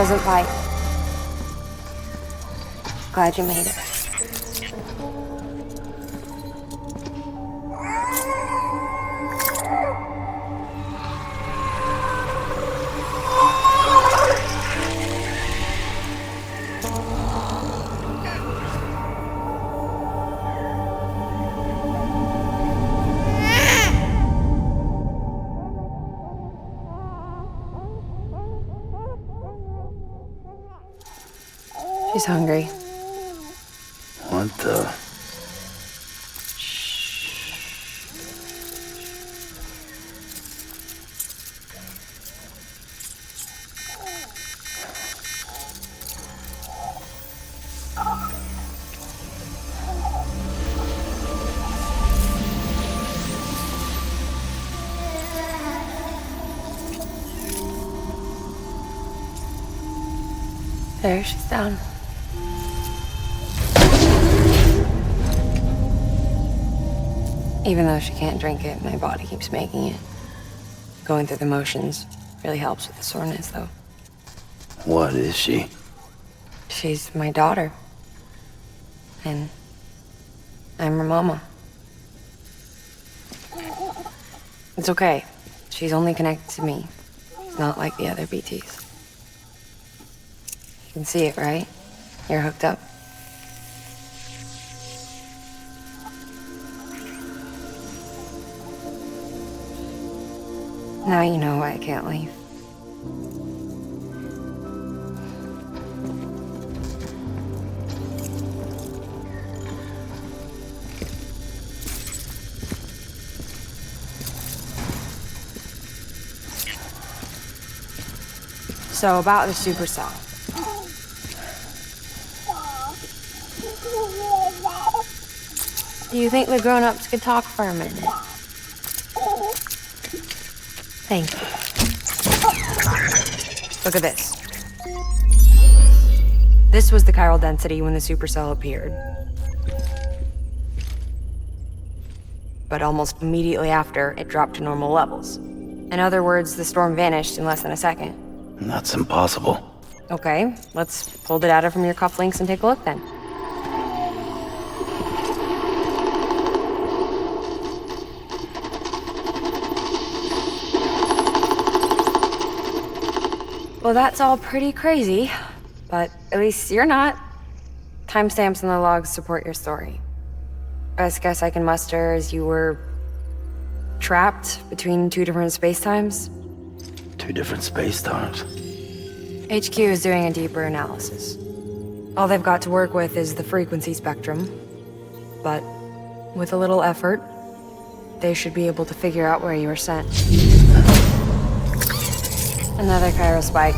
doesn't bite. Glad you made it. She's hungry. What the? There, she's down. Even though she can't drink it, my body keeps making it. Going through the motions really helps with the soreness, though. What is she? She's my daughter. And I'm her mama. It's okay. She's only connected to me. It's not like the other BTs. You can see it, right? You're hooked up. Now you know why I can't leave. So about the supercell. Do you think the grown-ups could talk for a minute? Thank you. Look at this. This was the chiral density when the supercell appeared. But almost immediately after, it dropped to normal levels. In other words, the storm vanished in less than a second. That's impossible. Okay, let's pull the data from your cufflinks and take a look then. Well, that's all pretty crazy, but at least you're not. Timestamps in the logs support your story. Best guess I can muster is you were trapped between two different spacetimes. Two different space-times. HQ is doing a deeper analysis. All they've got to work with is the frequency spectrum, but with a little effort, they should be able to figure out where you were sent. Another chiral spike.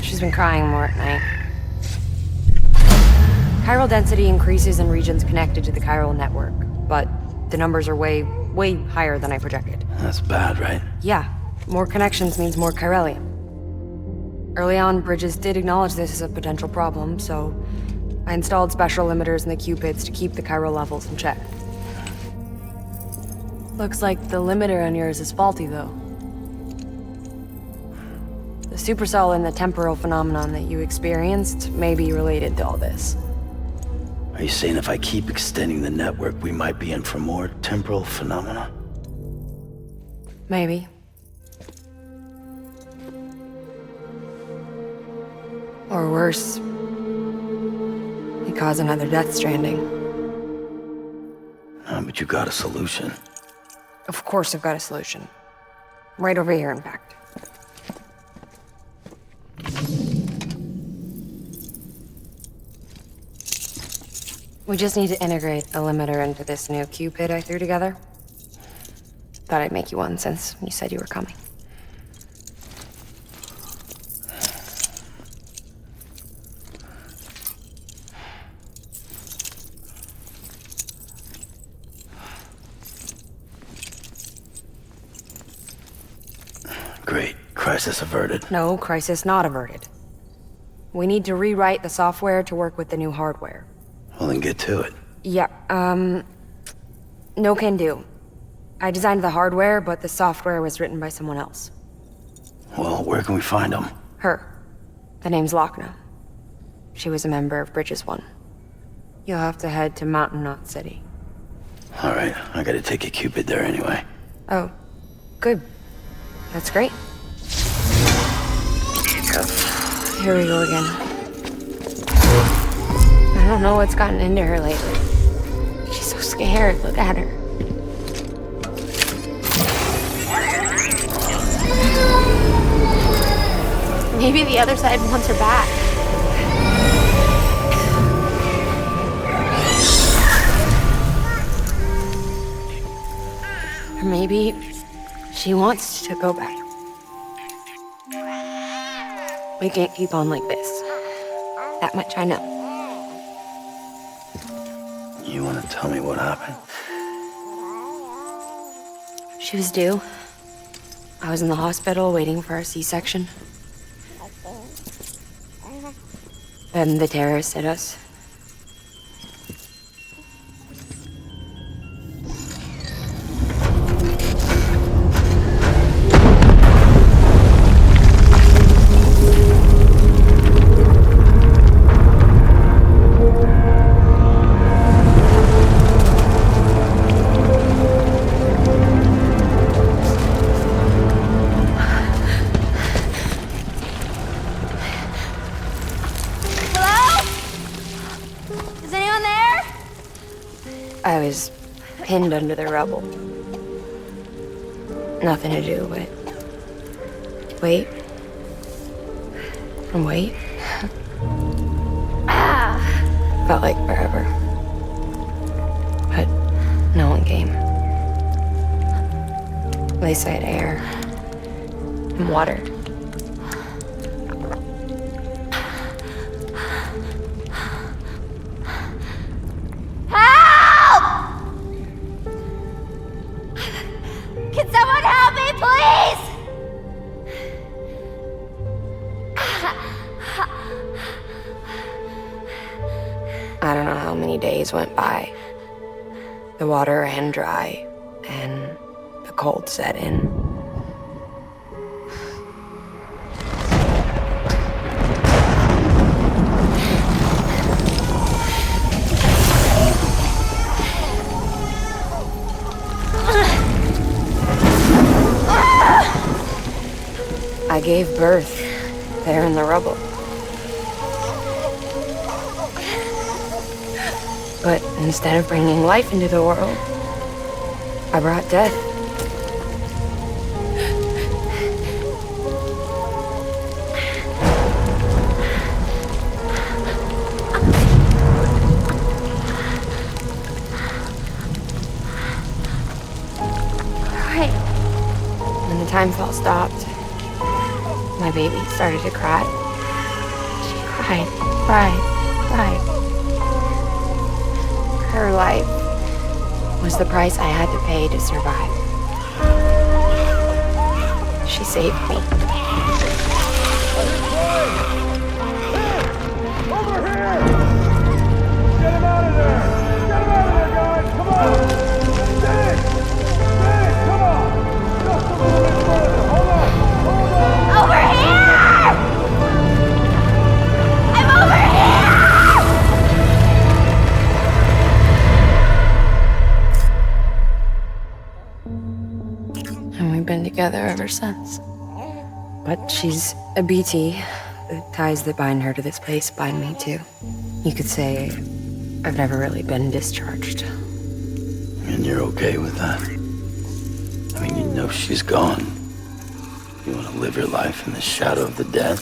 She's been crying more at night. Chiral density increases in regions connected to the chiral network, but the numbers are way higher than I projected. That's bad, right? Yeah, more connections means more chiralium. Early on, Bridges did acknowledge this as a potential problem, so I installed special limiters in the cupids to keep the chiral levels in check. Looks like the limiter on yours is faulty, though. The supercell and the temporal phenomenon that you experienced may be related to all this. Are you saying if I keep extending the network, we might be in for more temporal phenomena? Maybe. Or worse. Cause another death stranding. But you got a solution. Of course I've got a solution. Right over here, in fact. We just need to integrate a limiter into this new Cupid I threw together. Thought I'd make you one since you said you were coming. Great. Crisis averted. No, crisis not averted. We need to rewrite the software to work with the new hardware. Well, then get to it. Yeah, No can do. I designed the hardware, but the software was written by someone else. Well, where can we find them? Her. The name's Lochna. She was a member of Bridges 1. You'll have to head to Mountain Knot City. Alright, I gotta take a Cupid there anyway. Oh, good. That's great. Here we go again. I don't know what's gotten into her lately. She's so scared. Look at her. Maybe the other side wants her back. Or maybe she wants to go back. We can't keep on like this. That much I know. You wanna tell me what happened? She was due. I was in the hospital waiting for a C-section. Then the terrorists hit us. I was pinned under the rubble. Nothing to do but wait and wait. Felt like forever. But no one came. They said air and water. Can someone help me, please? I don't know how many days went by. The water ran dry, and the cold set in. I gave birth there in the rubble. But instead of bringing life into the world, I brought death. Right. When the time felt stopped, my baby started to cry. She cried, cried, cried. Her life was the price I had to pay to survive. She saved me. Over here! Get him out of there! Get him out of there, guys! Come on! Dig! Dig! Come on! Just a little bit further. Hold on! Hold on! Over here! I'm over here! And we've been together ever since. But she's a BT. The ties that bind her to this place bind me too. You could say I've never really been discharged. And you're okay with that? I mean, you know she's gone. You want to live your life in the shadow of the dead?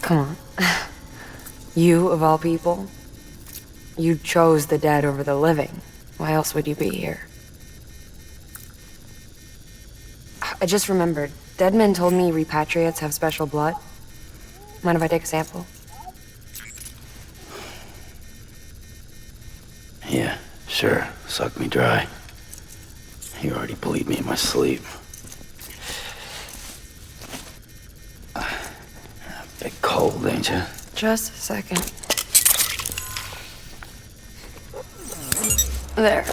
Come on. You, of all people, you chose the dead over the living. Why else would you be here? I just remembered. Dead men told me repatriates have special blood. Mind if I take a sample? Yeah, sure. Suck me dry. You already bleed me in my sleep. Bit cold, ain't you? Just a second. There.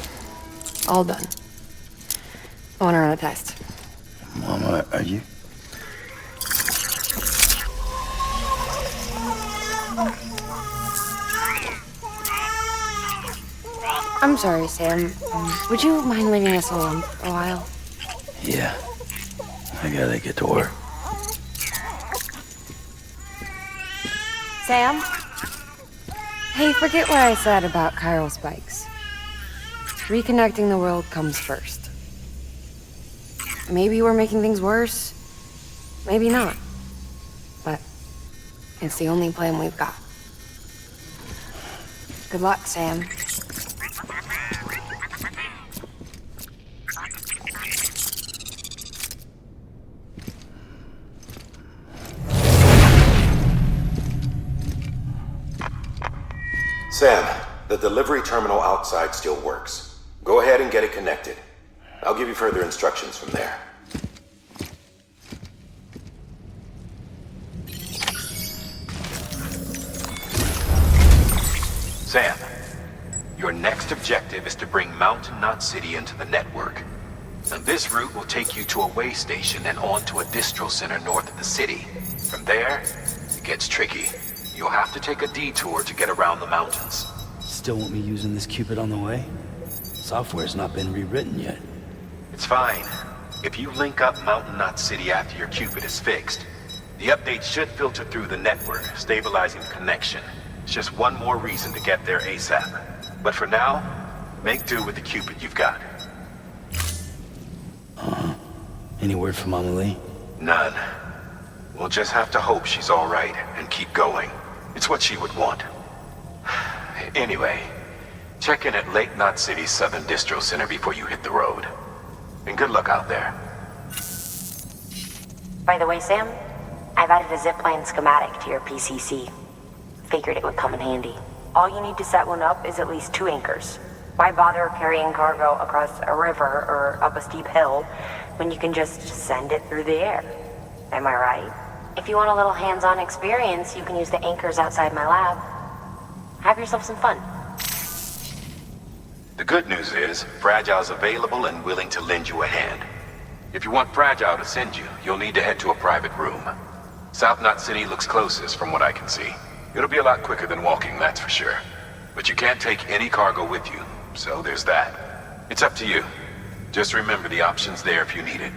All done. I want to run a test. Mama, are you? I'm sorry, Sam. Would you mind leaving us alone for a while? Yeah. I gotta get to work. Sam? Hey, forget what I said about chiral spikes. Reconnecting the world comes first. Maybe we're making things worse. Maybe not. But it's the only plan we've got. Good luck, Sam. Sam, the delivery terminal outside still works. Go ahead and get it connected. I'll give you further instructions from there. Sam, your next objective is to bring Mountain Knot City into the network. Now, this route will take you to a way station and on to a distro center north of the city. From there, it gets tricky. You'll have to take a detour to get around the mountains. Still want me using this Cupid on the way? Software's not been rewritten yet. It's fine. If you link up Mountain Knot City after your Cupid is fixed, the update should filter through the network, stabilizing the connection. It's just one more reason to get there ASAP. But for now, make do with the Cupid you've got. Any word from Mama Lee? None. We'll just have to hope she's all right and keep going. It's what she would want. Anyway, check in at Lake Knot City's Southern Distro Center before you hit the road. And good luck out there. By the way, Sam, I've added a zipline schematic to your PCC. Figured it would come in handy. All you need to set one up is at least 2 anchors. Why bother carrying cargo across a river or up a steep hill when you can just send it through the air? Am I right? If you want a little hands-on experience, you can use the anchors outside my lab. Have yourself some fun. The good news is, Fragile's available and willing to lend you a hand. If you want Fragile to send you, you'll need to head to a private room. South Knot City looks closest from what I can see. It'll be a lot quicker than walking, that's for sure. But you can't take any cargo with you, so there's that. It's up to you. Just remember the option's there if you need it.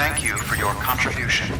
Thank you for your contribution.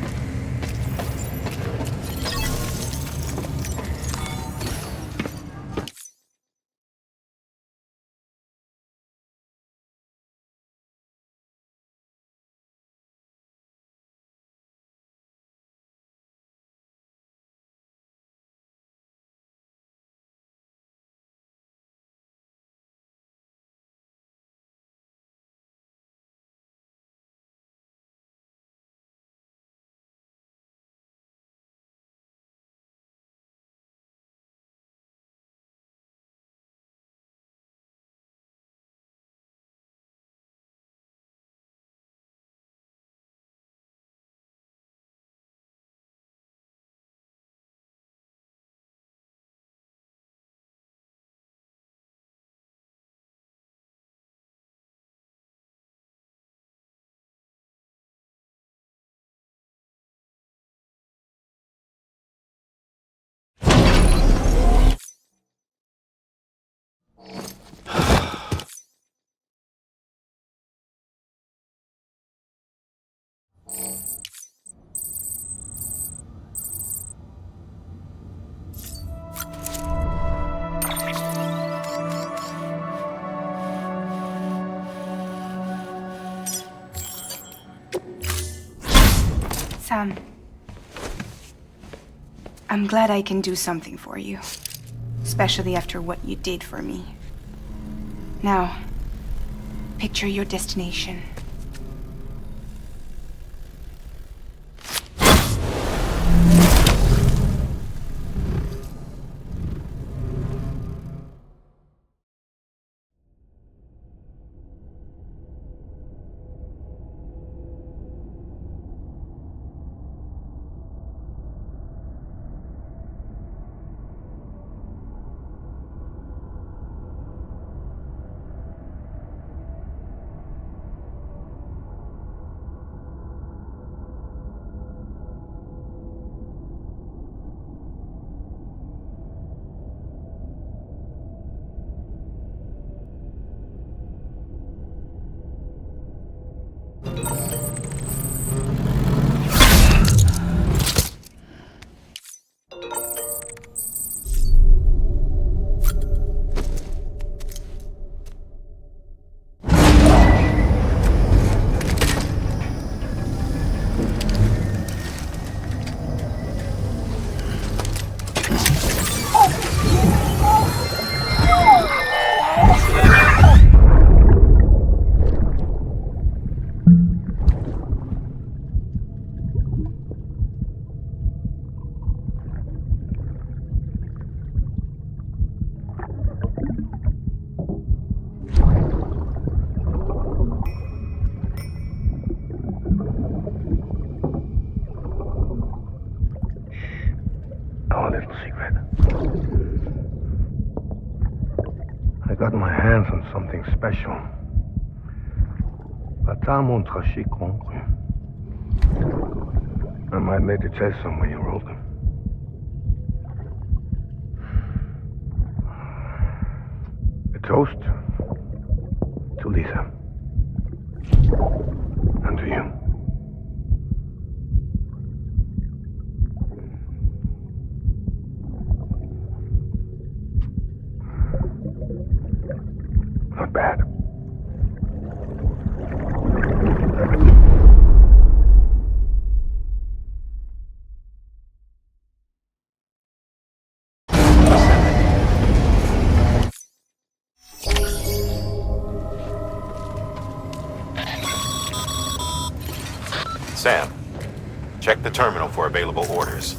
Sam, I'm glad I can do something for you, especially after what you did for me. Now, picture your destination. Our little secret. I got my hands on something special. Papa montre chez concru. I might later test some when you're older. A toast to Lisa. And to you. Not bad. Sam, check the terminal for available orders.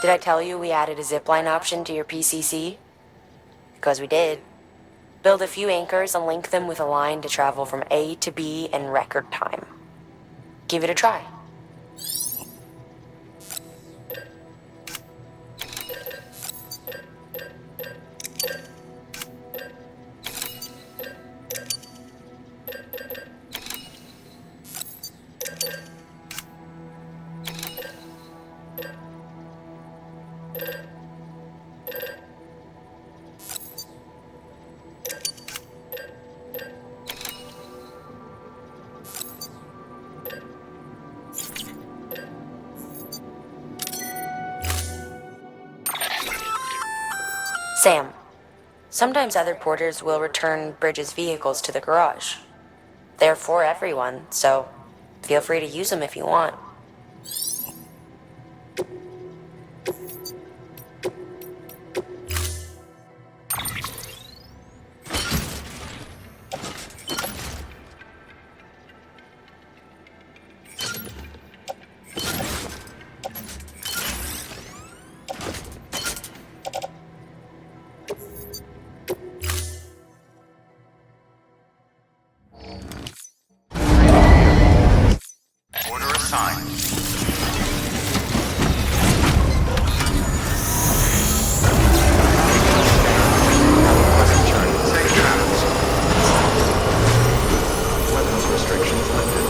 Did I tell you we added a zipline option to your PCC? Because we did. Build a few anchors and link them with a line to travel from A to B in record time. Give it a try. Sam, sometimes other porters will return Bridges' vehicles to the garage. They're for everyone, so feel free to use them if you want. Order assigned. Pleasant journey. Safe travels. Weapons restrictions lifted.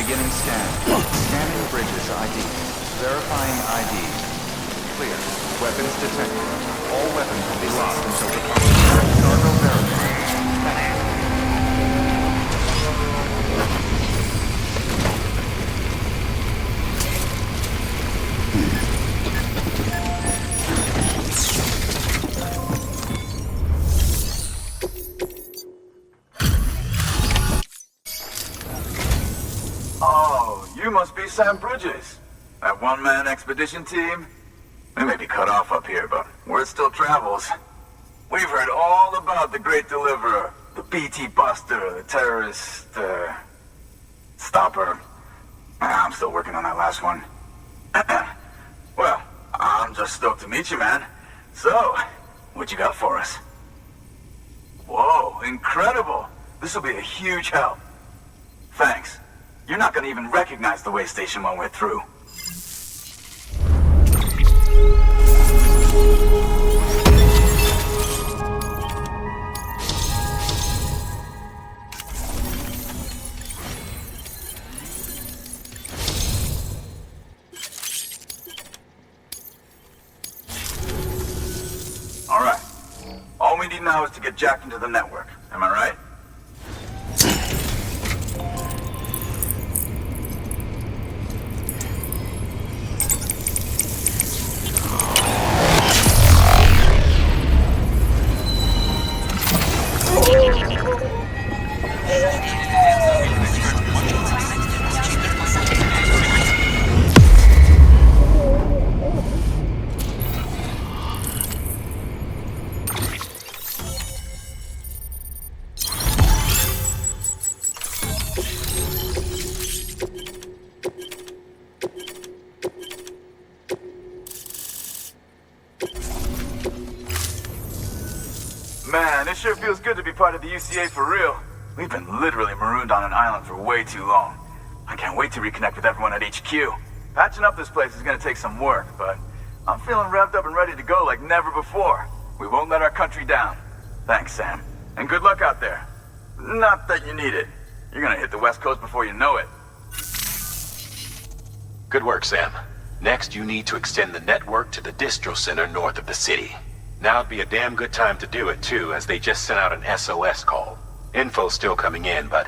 Beginning scan. Scanning bridges ID. Verifying ID. Clear. Weapons detected. All weapons will be locked until the cargo verified. Thanks. Oh, you must be Sam Bridges. That one-man expedition team? We may be cut off up here, but word still travels. We've heard all about the Great Deliverer, the BT Buster, the terrorist, stopper. I'm still working on that last one. Well, I'm just stoked to meet you, man. So, what you got for us? Whoa, incredible! This will be a huge help. Thanks. You're not gonna even recognize the way station when we're through. All right. All we need now is to get jacked into the network. Am I right? Man, it sure feels good to be part of the UCA for real. We've been literally marooned on an island for way too long. I can't wait to reconnect with everyone at HQ. Patching up this place is gonna take some work, but I'm feeling revved up and ready to go like never before. We won't let our country down. Thanks, Sam. And good luck out there. Not that you need it. You're gonna hit the West Coast before you know it. Good work, Sam. Next, you need to extend the network to the distro center north of the city. Now'd be a damn good time to do it, too, as they just sent out an SOS call. Info's still coming in, but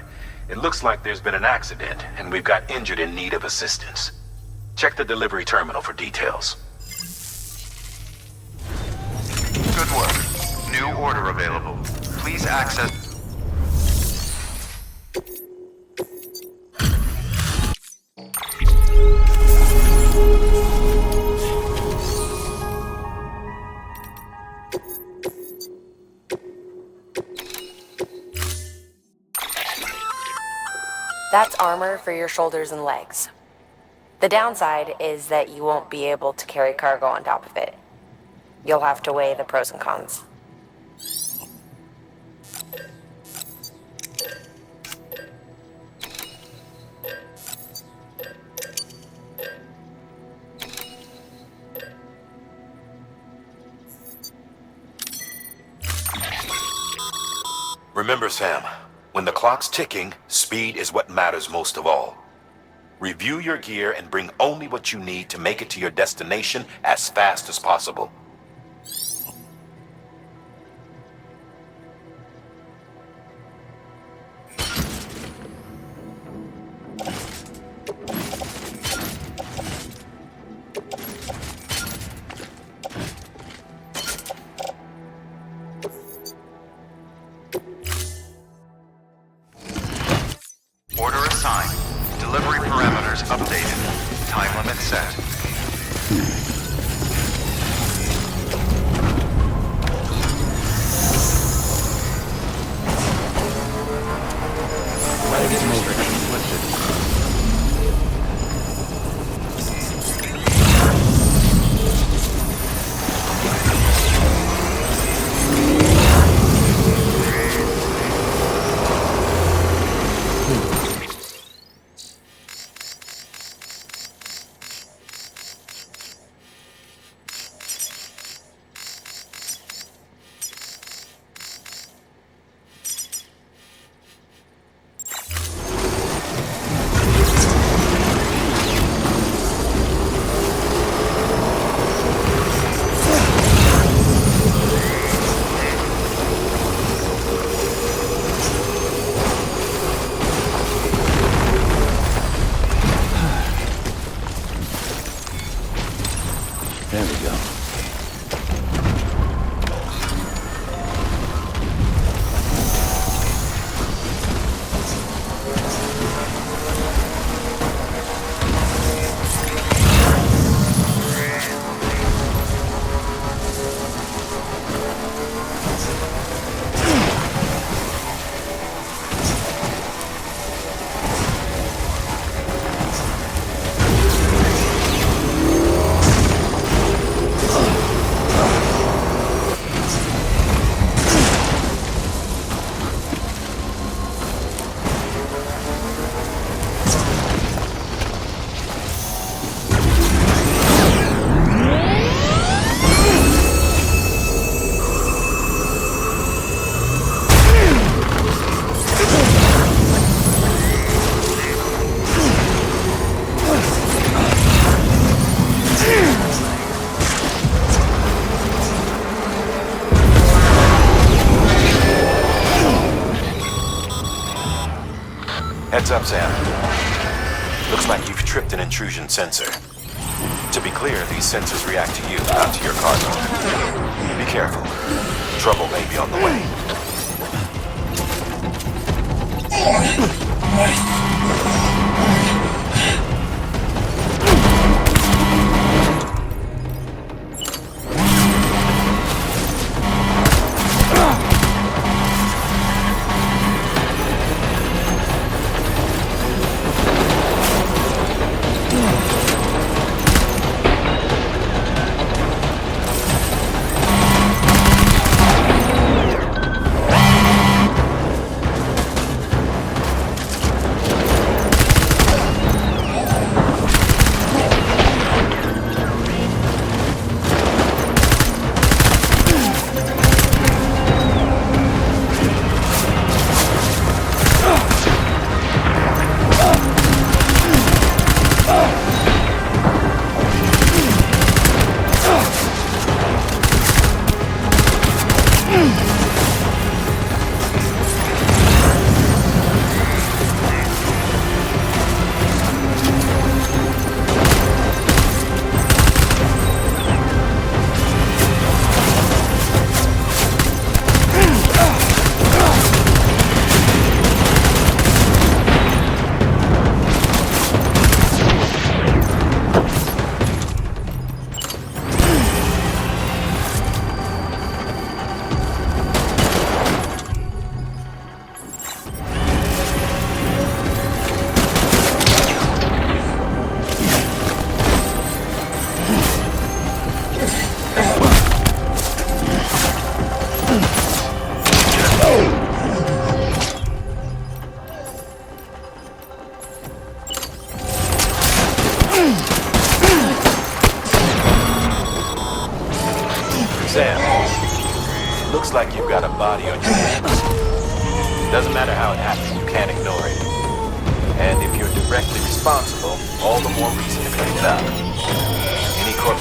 it looks like there's been an accident, and we've got injured in need of assistance. Check the delivery terminal for details. Good work. New order available. Please access... That's armor for your shoulders and legs. The downside is that you won't be able to carry cargo on top of it. You'll have to weigh the pros and cons. Remember, Sam, when the clock's ticking, speed is what matters most of all. Review your gear and bring only what you need to make it to your destination as fast as possible. Order assigned. Delivery parameters updated. Time limit set. There we go. Heads up, Sam. Looks like you've tripped an intrusion sensor. To be clear, these sensors react to you, not to your cargo. Be careful. Trouble may be on the way. Sam, looks like you've got a body on your hands. Doesn't matter how it happens, you can't ignore it. And if you're directly responsible, all the more reason to clean it up. Any corp...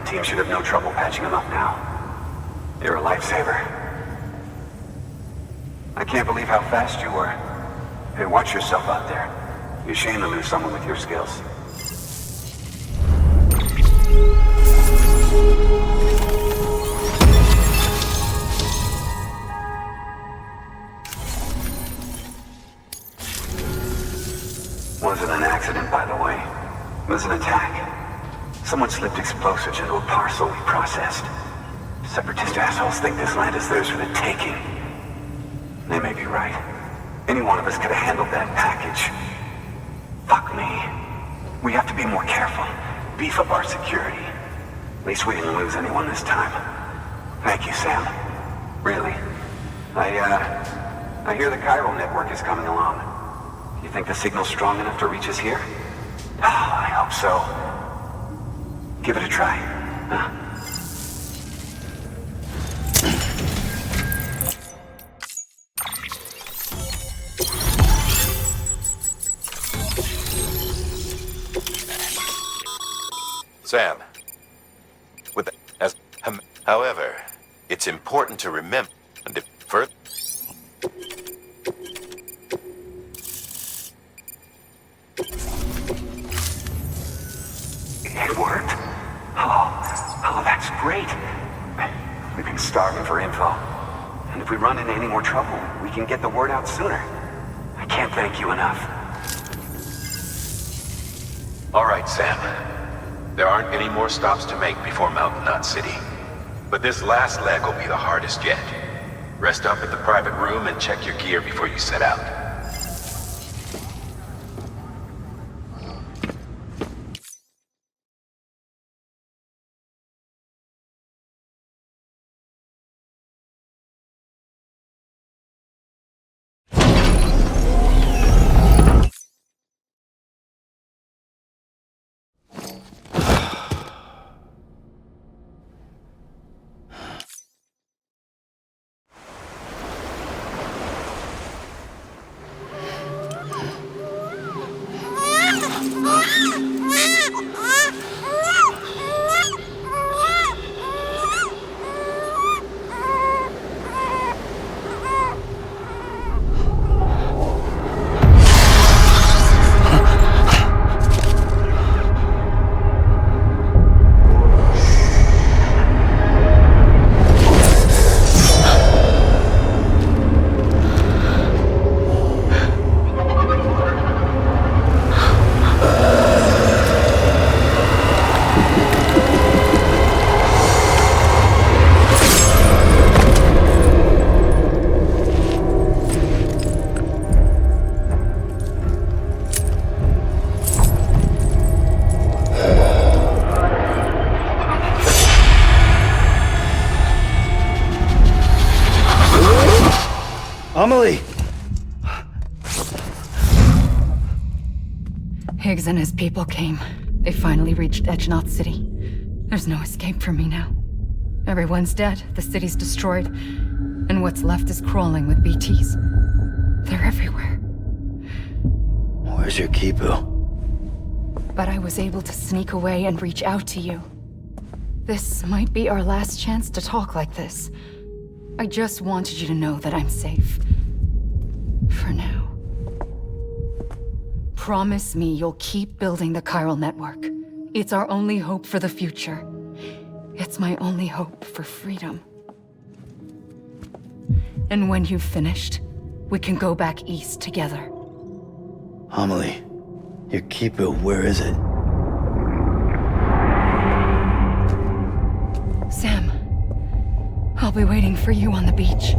Team should have no trouble patching him up now. You're a lifesaver. I can't believe how fast you were. Hey, watch yourself out there. You're ashamed to lose someone with your skills. Wasn't an accident, by the way. It was an attack. Someone slipped explosives into a parcel we processed. Separatist assholes think this land is theirs for the taking. They may be right. Any one of us could have handled that package. Fuck me. We have to be more careful. Beef up our security. At least we didn't lose anyone this time. Thank you, Sam. Really. I hear the chiral network is coming along. You think the signal's strong enough to reach us here? Oh, I hope so. Give it a try, huh? Sam, however, it's important to remember first. It worked? Oh, that's great. We've been starving for info. And if we run into any more trouble, we can get the word out sooner. I can't thank you enough. All right, Sam. There aren't any more stops to make before Mountain Knot City. But this last leg will be the hardest yet. Rest up at the private room and check your gear before you set out. Amelie! Higgs and his people came. They finally reached Edge Knot City. There's no escape for me now. Everyone's dead, the city's destroyed, and what's left is crawling with BTs. They're everywhere. Where's your Kipu? But I was able to sneak away and reach out to you. This might be our last chance to talk like this. I just wanted you to know that I'm safe. For now. Promise me you'll keep building the chiral network. It's our only hope for the future. It's my only hope for freedom. And when you've finished, we can go back east together. Amelie, your Kipu, where is it? Sam, I'll be waiting for you on the beach.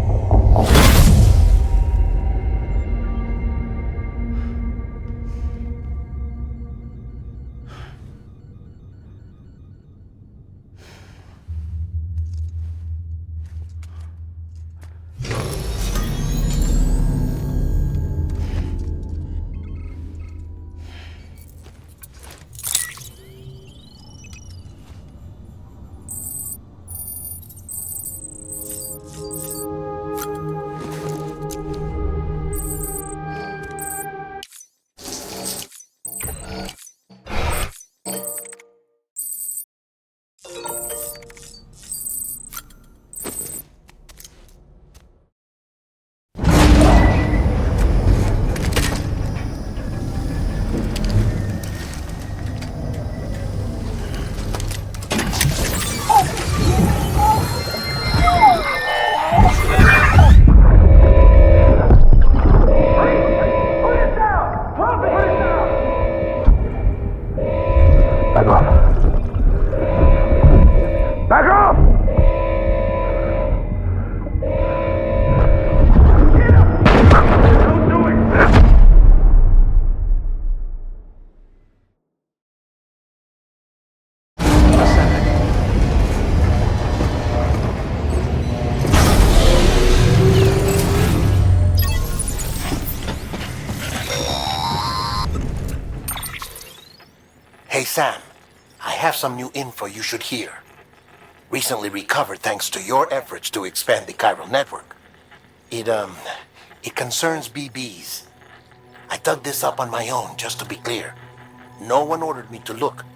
Hey Sam, I have some new info you should hear. Recently recovered thanks to your efforts to expand the chiral network. It concerns BBs. I dug this up on my own, just to be clear. No one ordered me to look.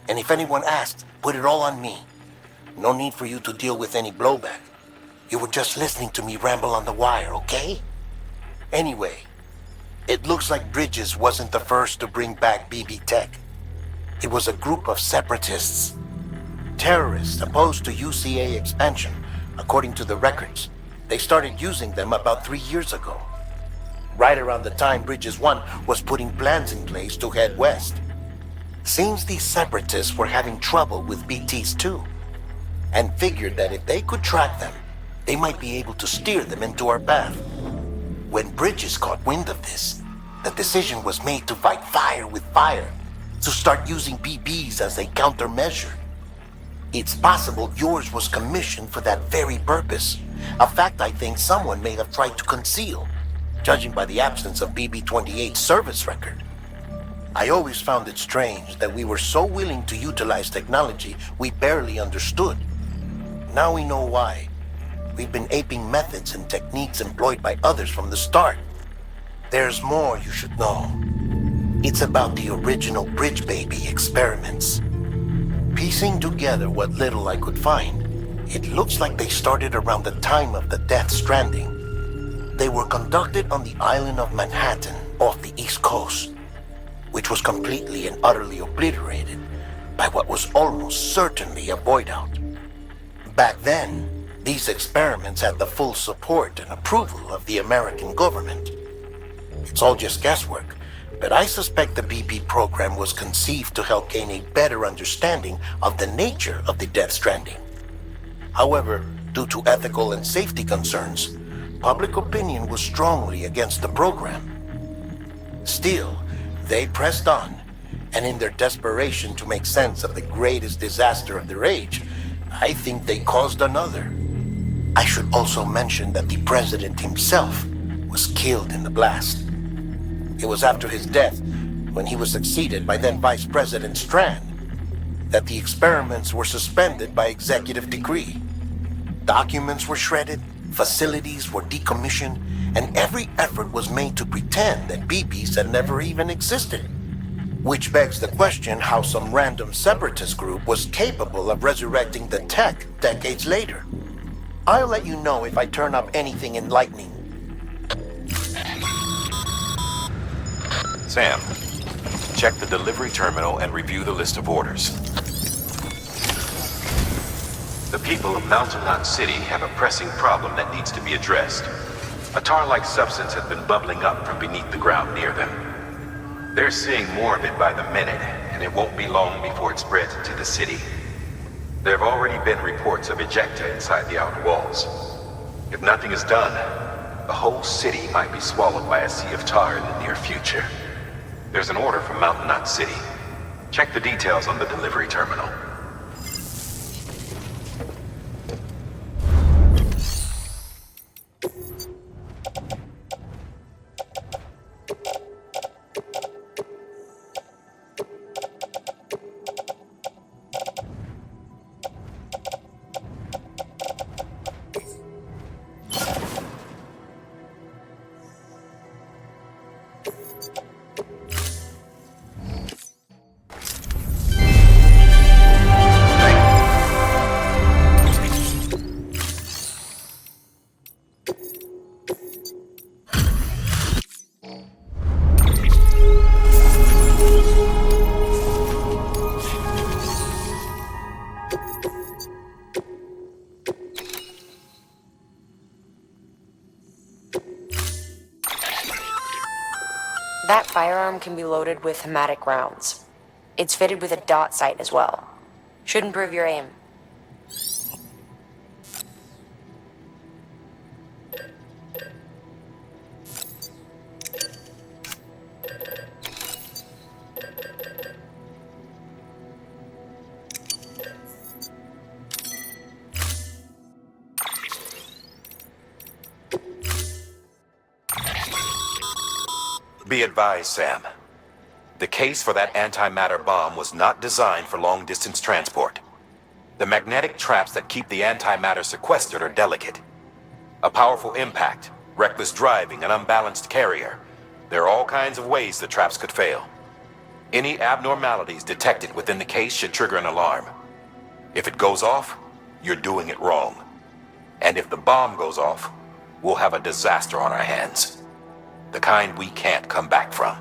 And if anyone asked, put it all on me. No need for you to deal with any blowback. You were just listening to me ramble on the wire, okay? Anyway, it looks like Bridges wasn't the first to bring back BB tech. It was a group of separatists. Terrorists opposed to UCA expansion, according to the records. They started using them about 3 years ago. Right around the time Bridges 1 was putting plans in place to head west. Seems these separatists were having trouble with BTs too, and figured that if they could track them, they might be able to steer them into our path. When Bridges caught wind of this, the decision was made to fight fire with fire, to start using BBs as a countermeasure. It's possible yours was commissioned for that very purpose, a fact I think someone may have tried to conceal, judging by the absence of BB-28's service record. I always found it strange that we were so willing to utilize technology we barely understood. Now we know why. We've been aping methods and techniques employed by others from the start. There's more you should know. It's about the original Bridge Baby experiments. Piecing together what little I could find, it looks like they started around the time of the Death Stranding. They were conducted on the island of Manhattan off the East Coast, which was completely and utterly obliterated by what was almost certainly a void out. Back then, these experiments had the full support and approval of the American government. It's all just guesswork, but I suspect the BB program was conceived to help gain a better understanding of the nature of the Death Stranding. However, due to ethical and safety concerns, public opinion was strongly against the program. Still, they pressed on, and in their desperation to make sense of the greatest disaster of their age, I think they caused another. I should also mention that the president himself was killed in the blast. It was after his death, when he was succeeded by then Vice President Strand, that the experiments were suspended by executive decree. Documents were shredded, facilities were decommissioned, and every effort was made to pretend that BBs had never even existed. Which begs the question how some random separatist group was capable of resurrecting the tech decades later. I'll let you know if I turn up anything enlightening. Sam, check the delivery terminal and review the list of orders. The people of Mountain Knot City have a pressing problem that needs to be addressed. A tar-like substance has been bubbling up from beneath the ground near them. They're seeing more of it by the minute, and it won't be long before it spreads into the city. There have already been reports of ejecta inside the outer walls. If nothing is done, the whole city might be swallowed by a sea of tar in the near future. There's an order from Mountain Knot City. Check the details on the delivery terminal. That firearm can be loaded with hematic rounds. It's fitted with a dot sight as well. Should improve your aim. Be advised, Sam. The case for that antimatter bomb was not designed for long-distance transport. The magnetic traps that keep the antimatter sequestered are delicate. A powerful impact, reckless driving, an unbalanced carrier. There are all kinds of ways the traps could fail. Any abnormalities detected within the case should trigger an alarm. If it goes off, you're doing it wrong. And if the bomb goes off, we'll have a disaster on our hands. The kind we can't come back from.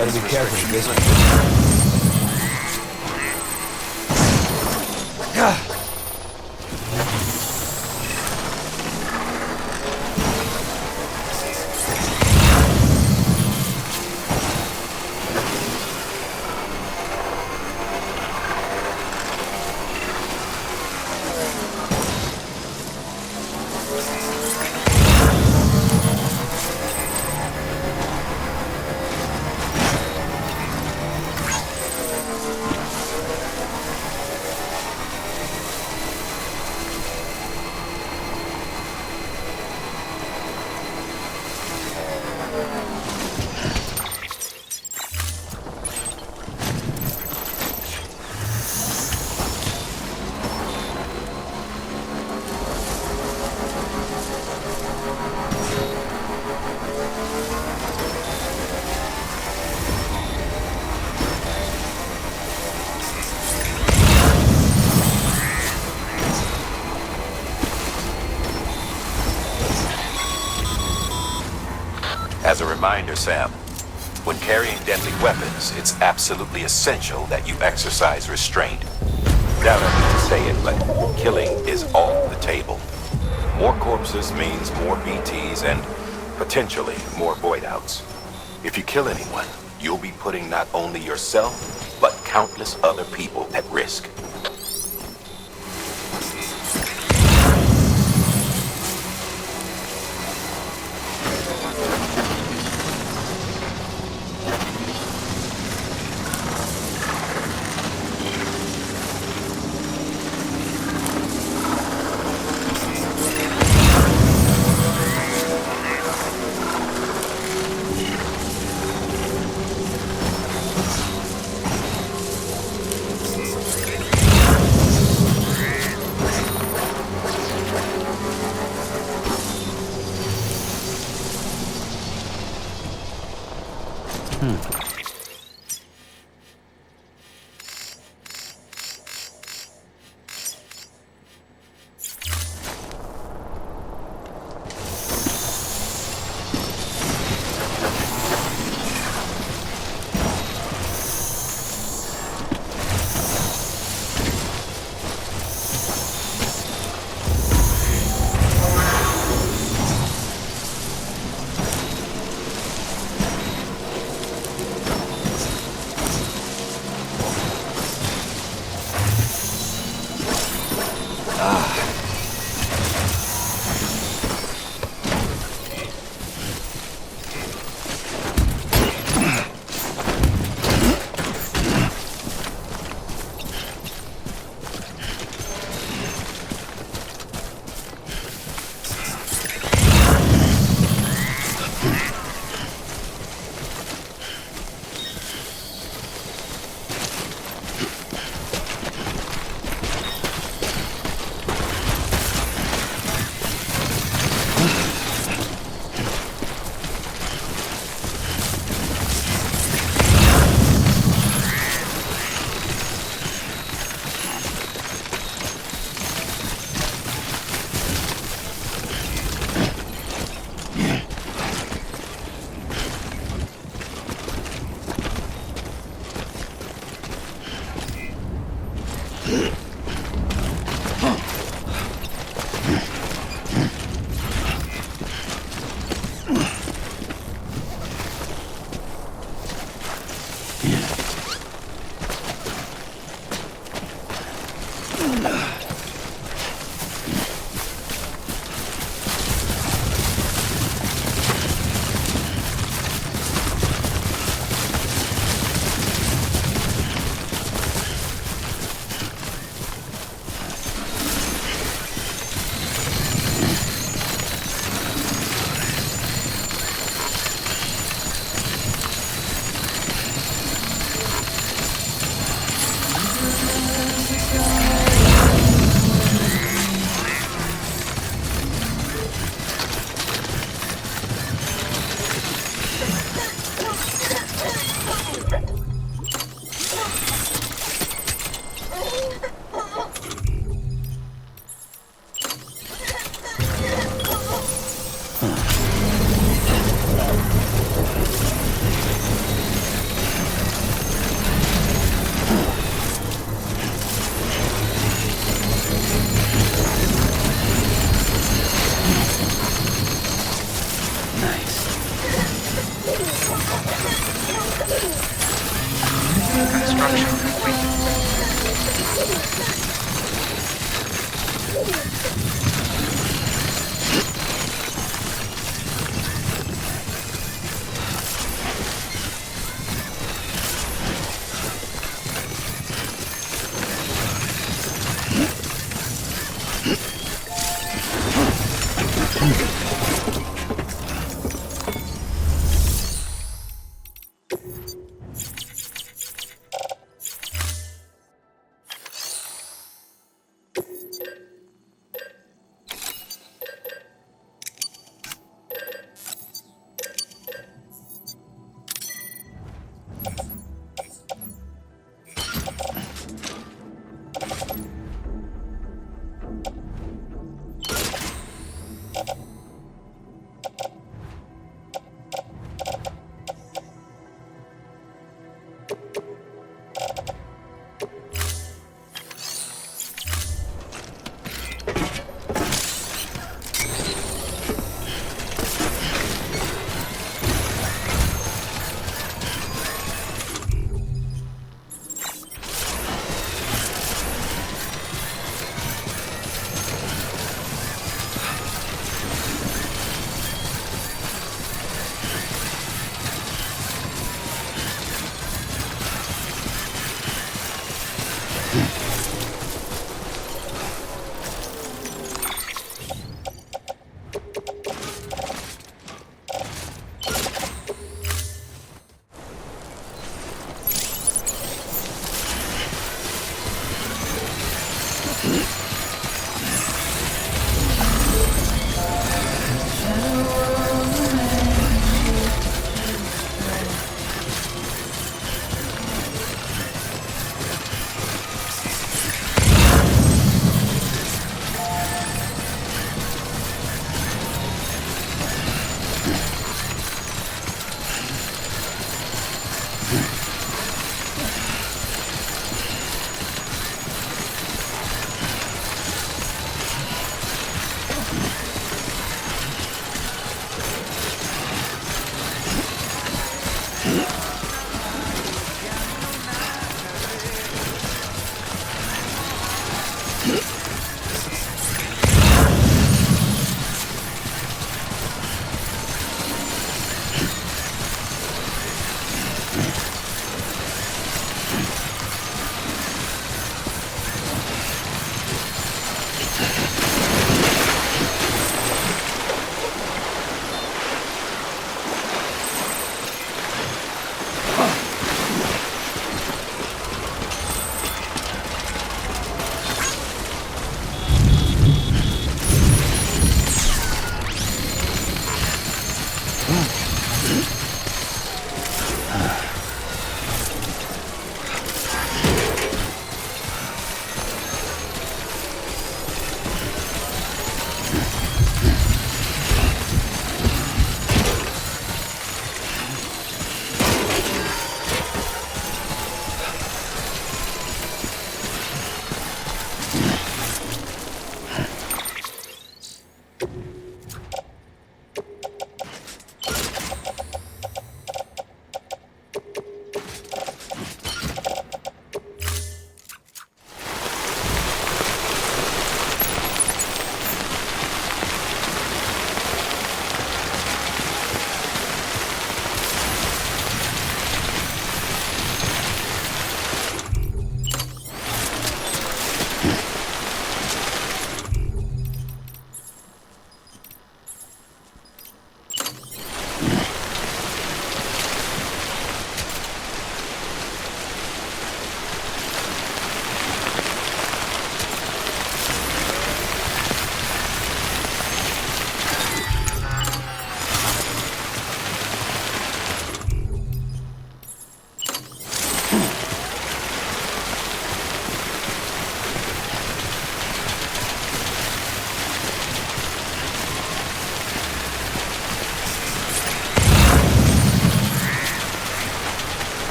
weapons Gotta be careful with this restrictions lifted. As a reminder, Sam, when carrying deadly weapons, it's absolutely essential that you exercise restraint. Doubt I need to say it, but killing is off the table. More corpses means more BTs and potentially more void outs. If you kill anyone, you'll be putting not only yourself, but countless other people at risk.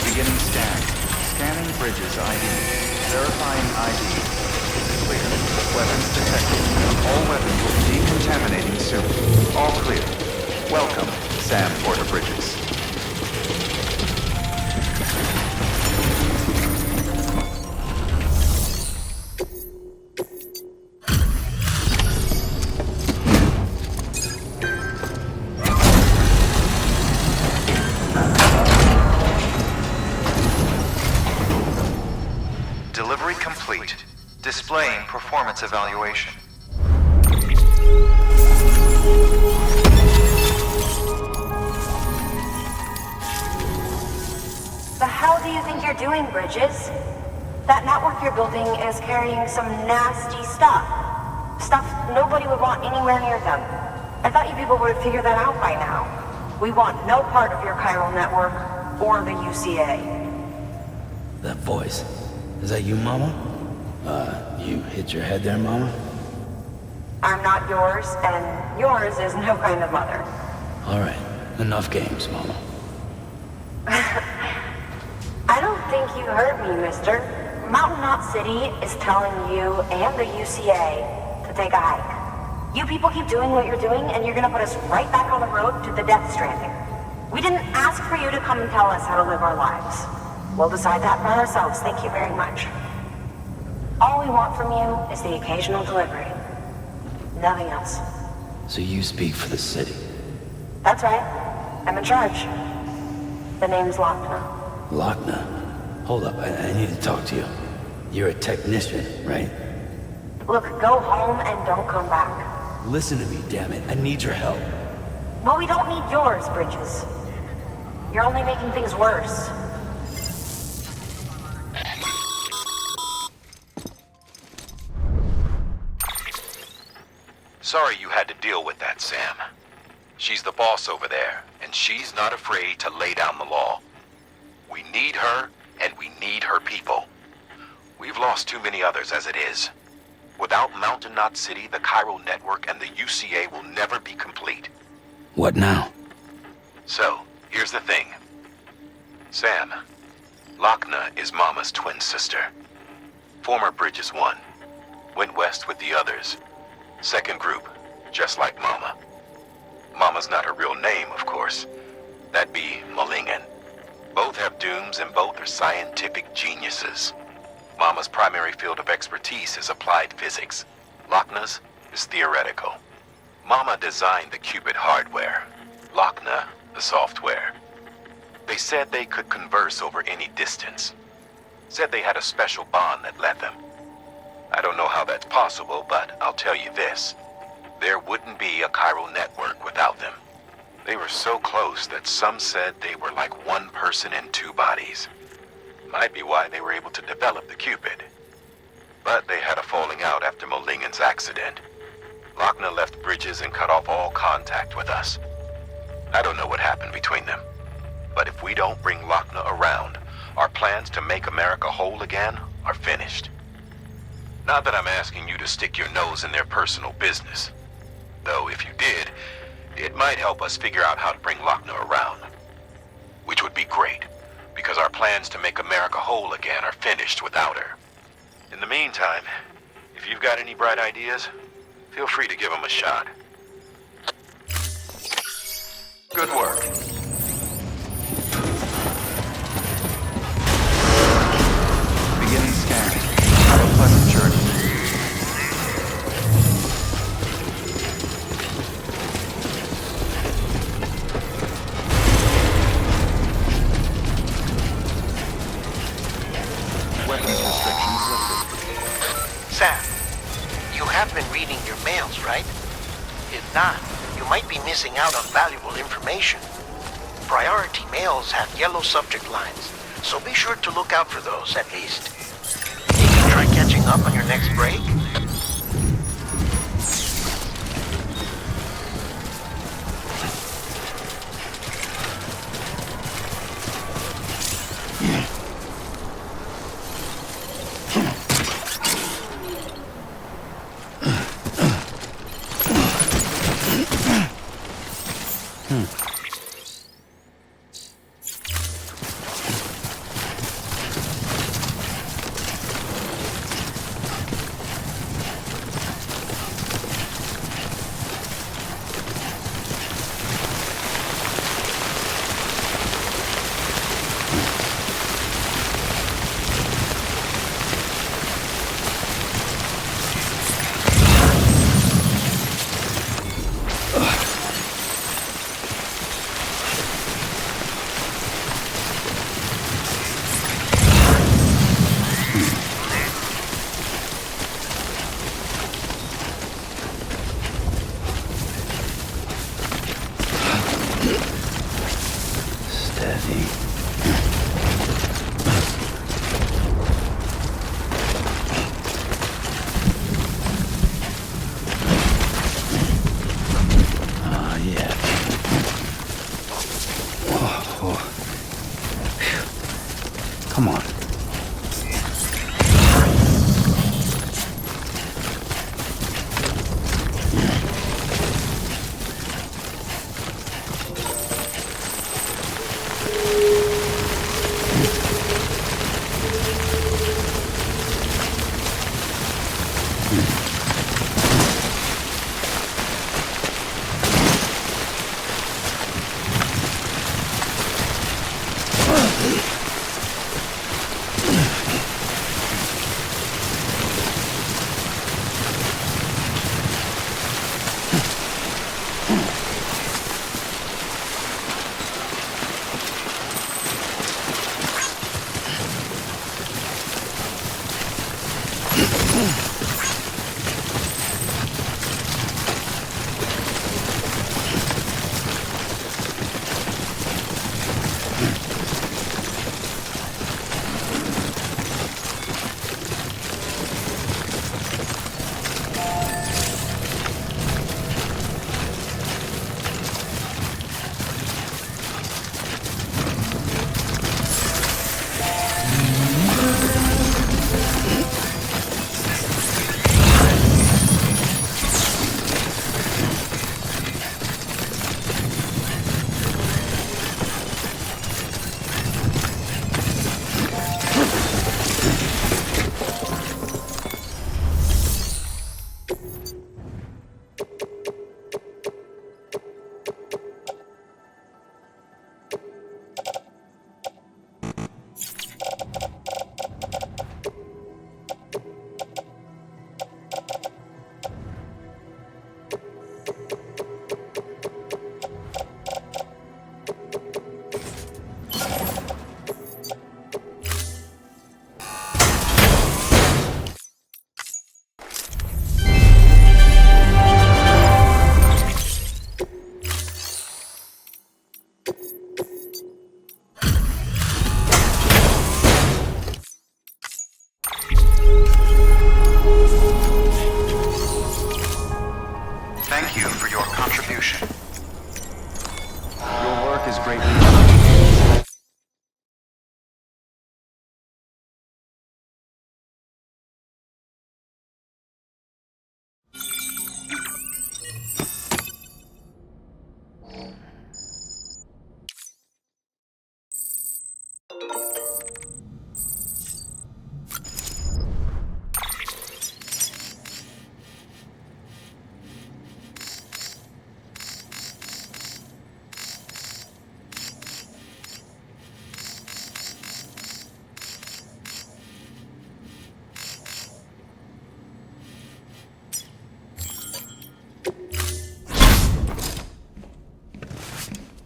Beginning scan. Scanning bridges ID. Verifying ID. Clear. Weapons detected. All weapons will be decontaminating soon. All clear. Welcome, Sam Porter Bridges. Delivery complete. Displaying performance evaluation. The hell do you think you're doing, Bridges? That network you're building is carrying some nasty stuff. Stuff nobody would want anywhere near them. I thought you people would have figured that out by now. We want no part of your chiral network or the UCA. That voice. Is that you, Mama? You hit your head there, Mama? I'm not yours, and yours is no kind of mother. Alright, enough games, Mama. I don't think you heard me, mister. Mountain Knot City is telling you and the UCA to take a hike. You people keep doing what you're doing, and you're gonna put us right back on the road to the Death Stranding. We didn't ask for you to come and tell us how to live our lives. We'll decide that for ourselves, thank you very much. All we want from you is the occasional delivery. Nothing else. So you speak for the city? That's right. I'm in charge. The name's Lochner. Lochner? Hold up, I need to talk to you. You're a technician, right? Look, go home and don't come back. Listen to me, damn it. I need your help. Well, we don't need yours, Bridges. You're only making things worse. Sorry you had to deal with that, Sam. She's the boss over there, and she's not afraid to lay down the law. We need her, and we need her people. We've lost too many others as it is. Without Mountain Knot City, the chiral network and the UCA will never be complete. What now? So, here's the thing. Sam, Lochner is Mama's twin sister. Former Bridges 1. Went west with the others. Second group, just like Mama. Mama's not her real name, of course. That'd be Malingen. Both have dooms and both are scientific geniuses. Mama's primary field of expertise is applied physics. Lochner's is theoretical. Mama designed the Cupid hardware. Lochner, the software. They said they could converse over any distance. Said they had a special bond that led them. I don't know how that's possible, but I'll tell you this. There wouldn't be a chiral network without them. They were so close that some said they were like one person in two bodies. Might be why they were able to develop the Cupid. But they had a falling out after Malingen's accident. Lochner left Bridges and cut off all contact with us. I don't know what happened between them. But if we don't bring Lochner around, our plans to make America whole again are finished. Not that I'm asking you to stick your nose in their personal business. Though if you did, It might help us figure out how to bring Lochner around. Which would be great, because our plans to make America whole again are finished without her. In the meantime, if you've got any bright ideas, feel free to give them a shot. Good work. Beginning scan. Have a pleasant journey. Weapons restrictions lifted. Sam, you have been reading your mails, right? If not, you might be missing out on valuable information. Priority mails have yellow subject lines, so be sure to look out for those at least. Maybe try catching up on your next break? Come on. Thank you for your contribution. Your work is greatly appreciated.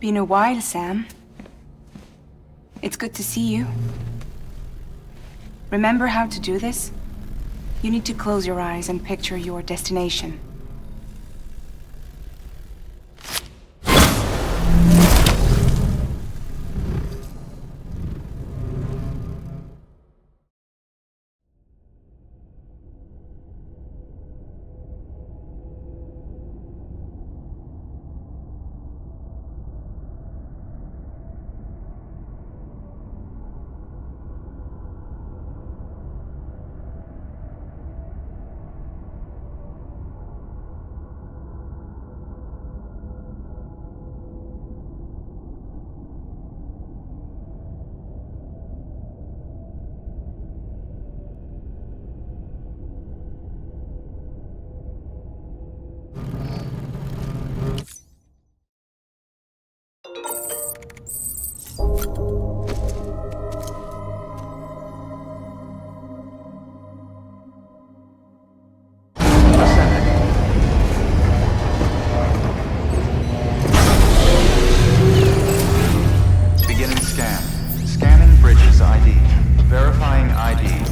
Been a while, Sam. It's good to see you. Remember how to do this? You need to close your eyes and picture your destination. Beginning scan. Scanning bridges ID. Verifying ID.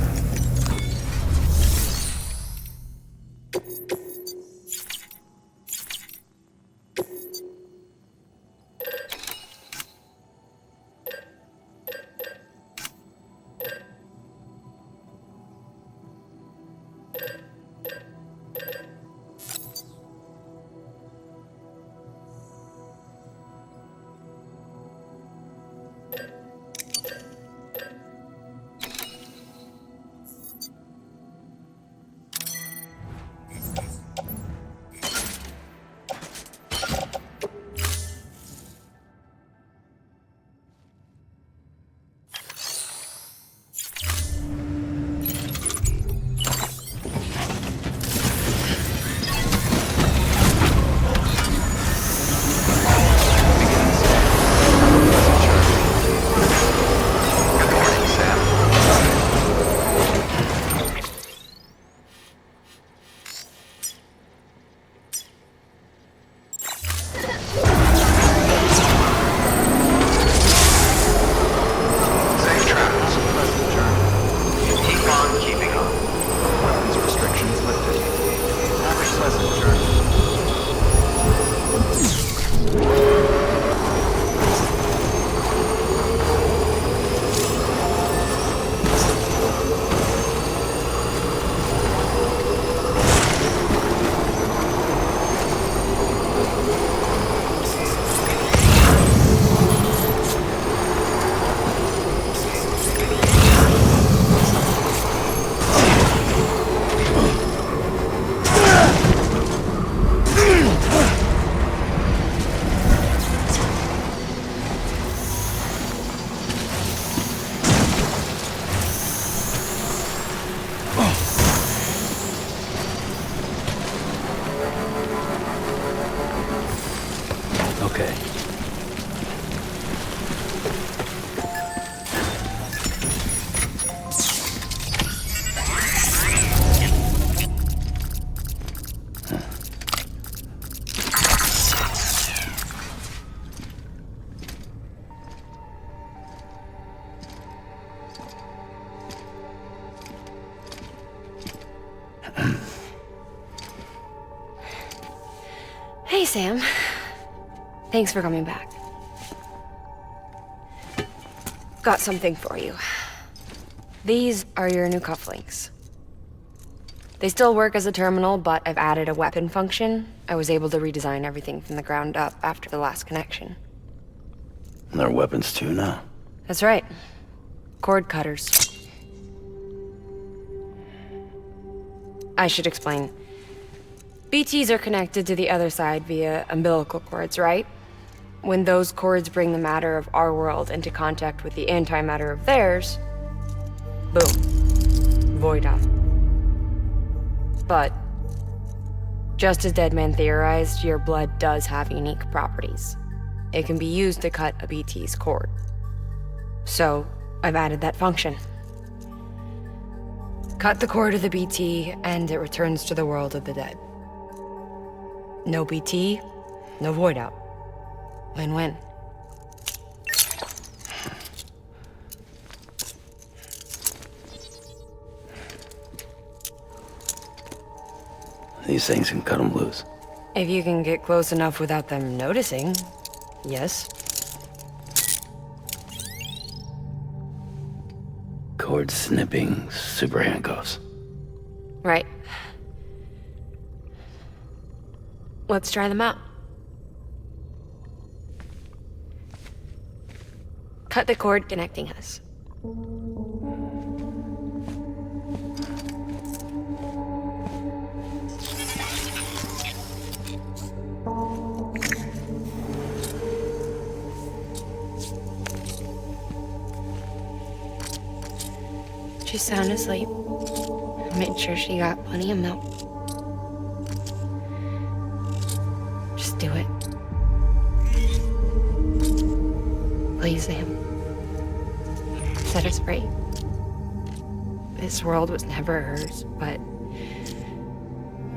Okay. Hey, Sam. Thanks for coming back. Got something for you. These are your new cufflinks. They still work as a terminal, but I've added a weapon function. I was able to redesign everything from the ground up after the last connection. And they're weapons too now. That's right. Cord cutters. I should explain. BTs are connected to the other side via umbilical cords, right? When those cords bring the matter of our world into contact with the antimatter of theirs, boom, void out. But, just as Deadman theorized, your blood does have unique properties. It can be used to cut a BT's cord. So, I've added that function. Cut the cord of the BT, and it returns to the world of the dead. No BT, no void out. Win-win. these things can cut them loose. If you can get close enough without them noticing, yes. Cord snipping, super handcuffs. Right. Let's try them out. Cut the cord connecting us. She's sound asleep. I made sure she got plenty of milk. Just do it. Please, Sam. Set us free. This world was never hers, but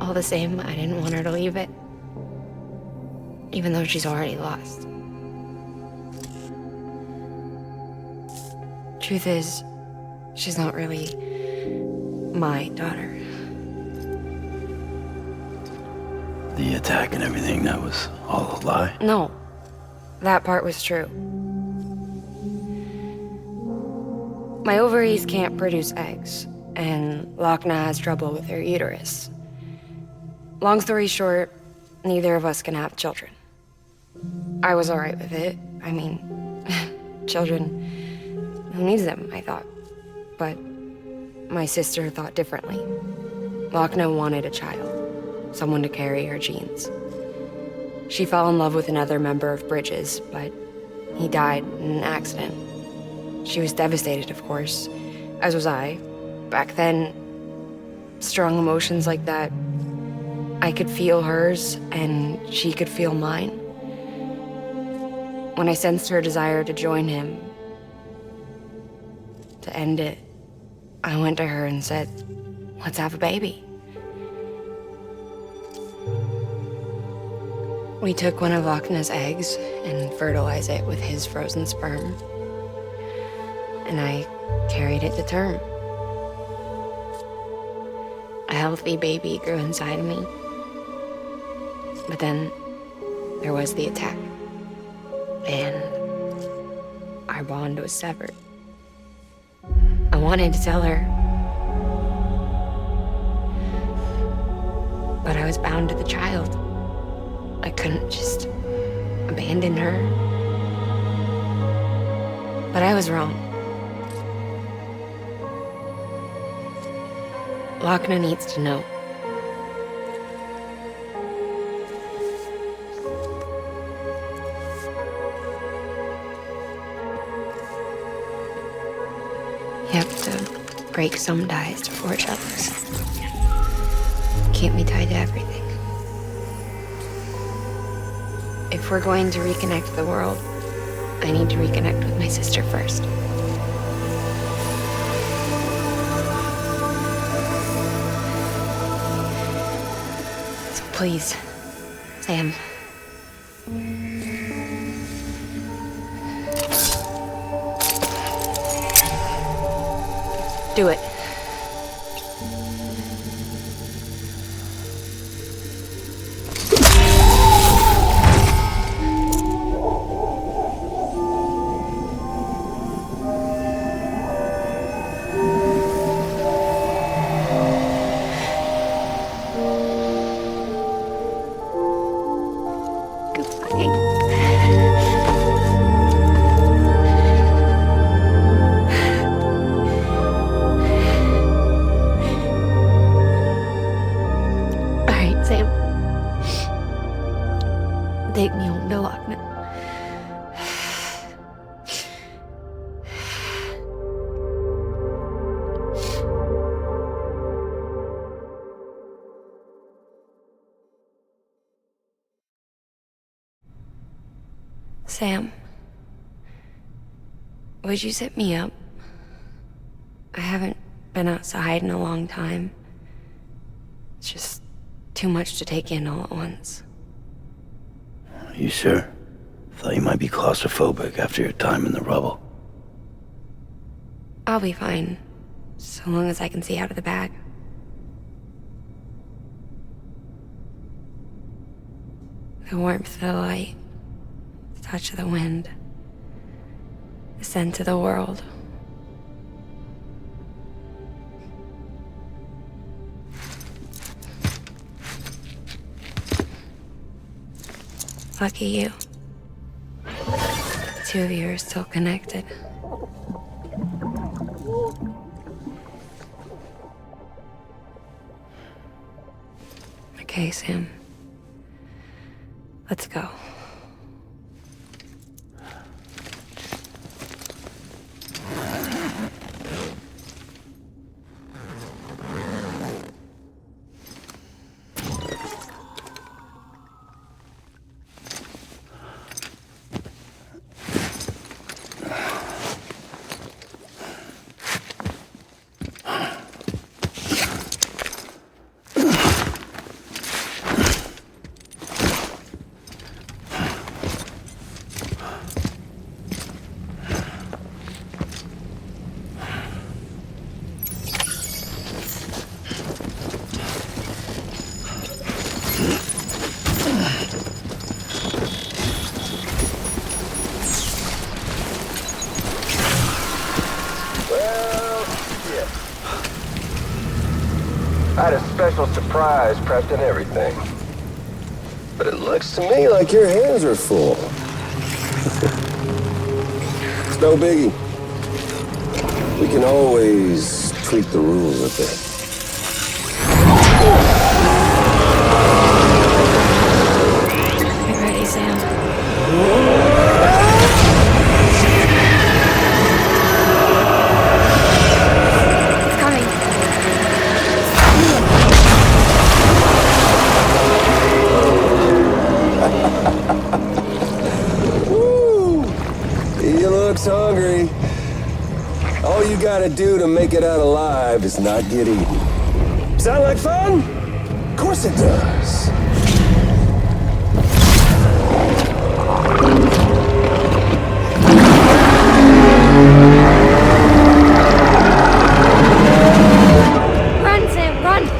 all the same, I didn't want her to leave it. Even though she's already lost. Truth is, she's not really my daughter. The attack and everything, that was all a lie? No, that part was true. My ovaries can't produce eggs, and Lochna has trouble with her uterus. Long story short, neither of us can have children. I was alright with it. I mean, children, who needs them, I thought. But my sister thought differently. Lochna wanted a child, someone to carry her genes. She fell in love with another member of Bridges, but he died in an accident. She was devastated, of course, as was I. Back then, strong emotions like that, I could feel hers, and she could feel mine. When I sensed her desire to join him, to end it, I went to her and said, let's have a baby. We took one of Lochna's eggs and fertilized it with his frozen sperm. And I carried it to term. A healthy baby grew inside of me. But then there was the attack. And our bond was severed. I wanted to tell her. But I was bound to the child. I couldn't just abandon her. But I was wrong. Lochna needs to know. You have to break some ties to forge others. Can't be tied to everything. If we're going to reconnect the world, I need to reconnect with my sister first. So please, Sam. Do it. Take me home to Lochna. Sam, would you sit me up? I haven't been outside in a long time. It's just too much to take in all at once. You sure? Thought you might be claustrophobic after your time in the rubble. I'll be fine, so long as I can see out of the bag. The warmth of the light, the touch of the wind, the scent of the world. Lucky you. The two of you are still connected. Okay, Sam. Let's go. I had a special surprise prepped and everything. But it looks to me like your hands are full. It's no biggie. We can always tweak the rules a bit. Get ready, Sam. It's coming. Woo! He looks hungry. All you gotta do to make it out alive is not get eaten. Sound like fun? Of course it does. Run, Sam, run!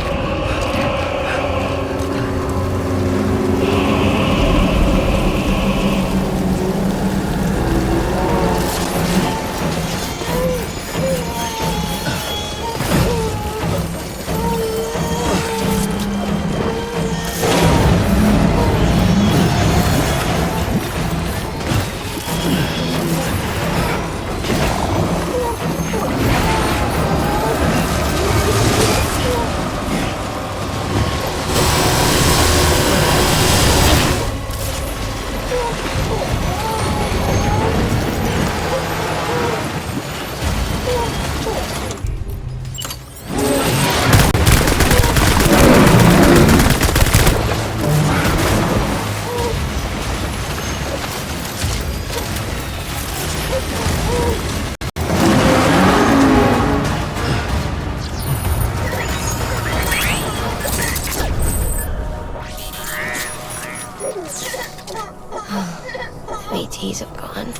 ATs have gone.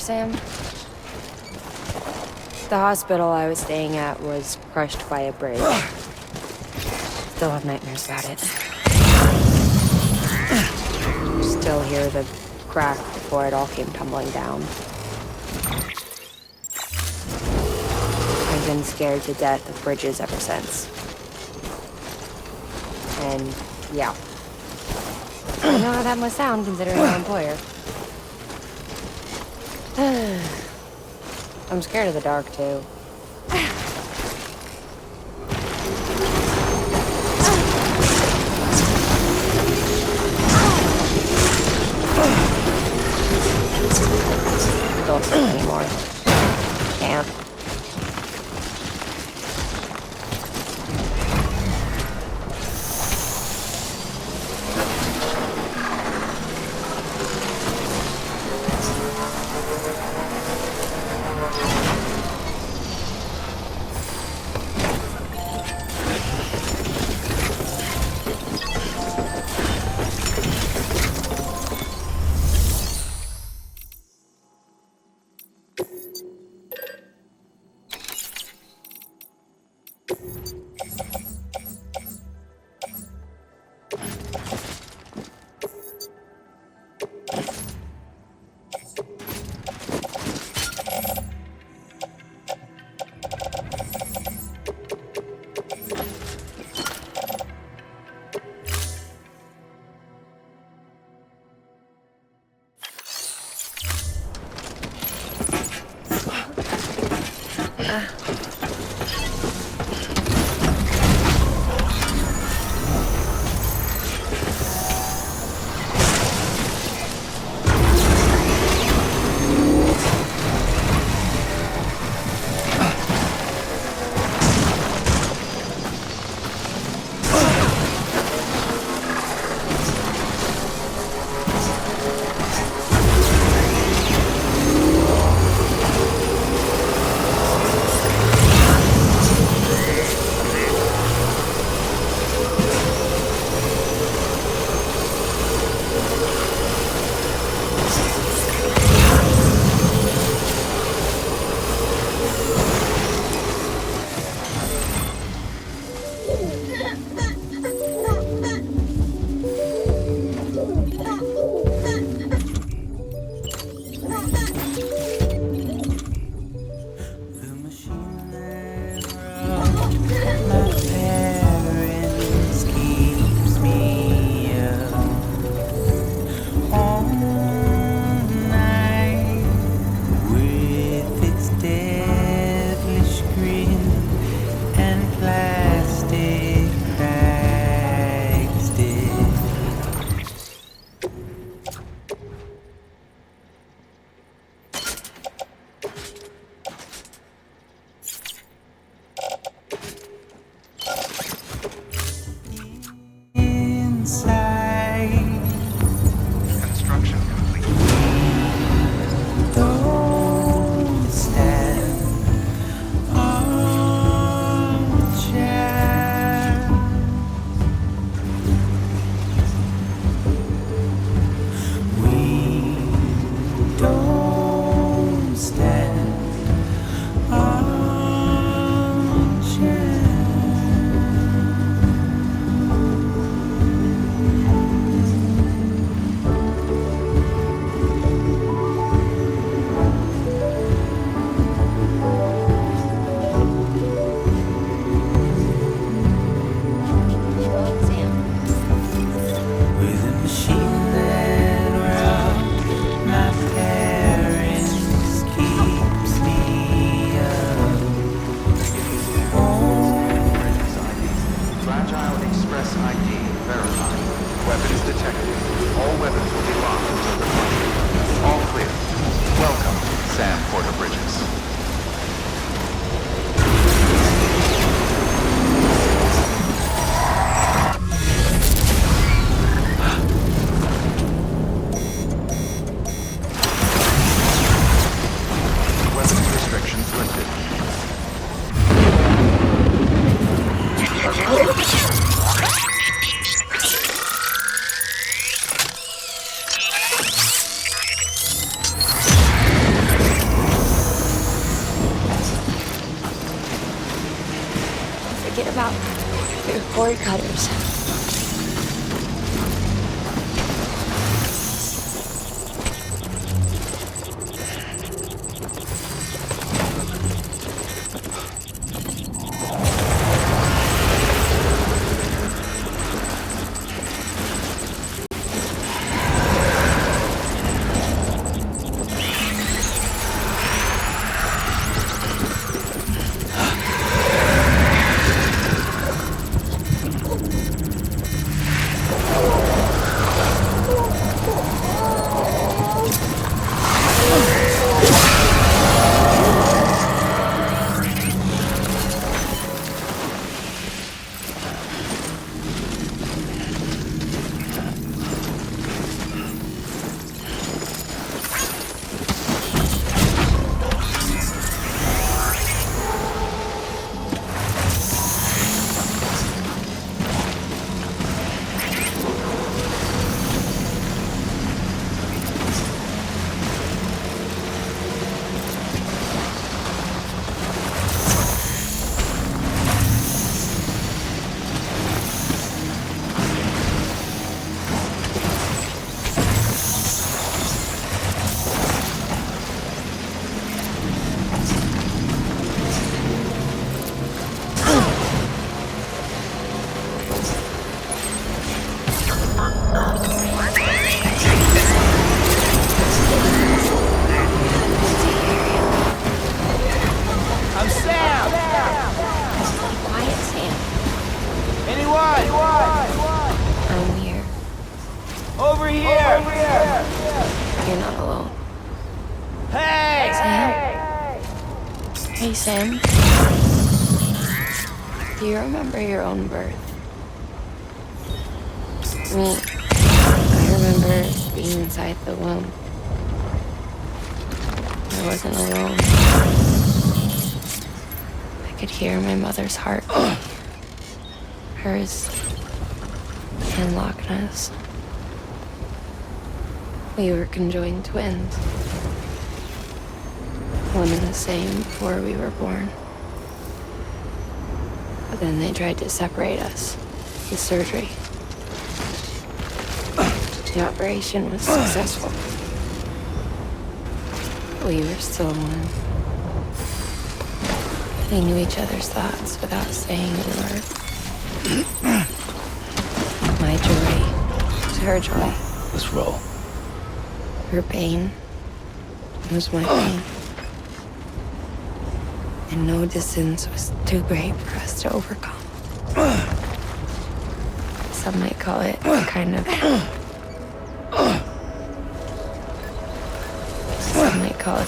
Sam? The hospital I was staying at was crushed by a bridge. Still have nightmares about it. Still hear the crack before it all came tumbling down. I've been scared to death of bridges ever since. And, yeah. I know how that must sound considering my employer. I'm scared of the dark, too. Don't sleep anymore. Can't. thinking about your cord cutters. Hey, Sam. Do you remember your own birth? Me. I remember being inside the womb. I wasn't alone. I could hear my mother's heart. Hers and Loch Ness. We were conjoined twins. One and the same before we were born. But then they tried to separate us with surgery. The operation was successful. We were still one. They knew each other's thoughts without saying a word. My joy was her joy. Let's roll. Her pain was my pain. And no distance was too great for us to overcome. Some might call it a kind of... Some might call it...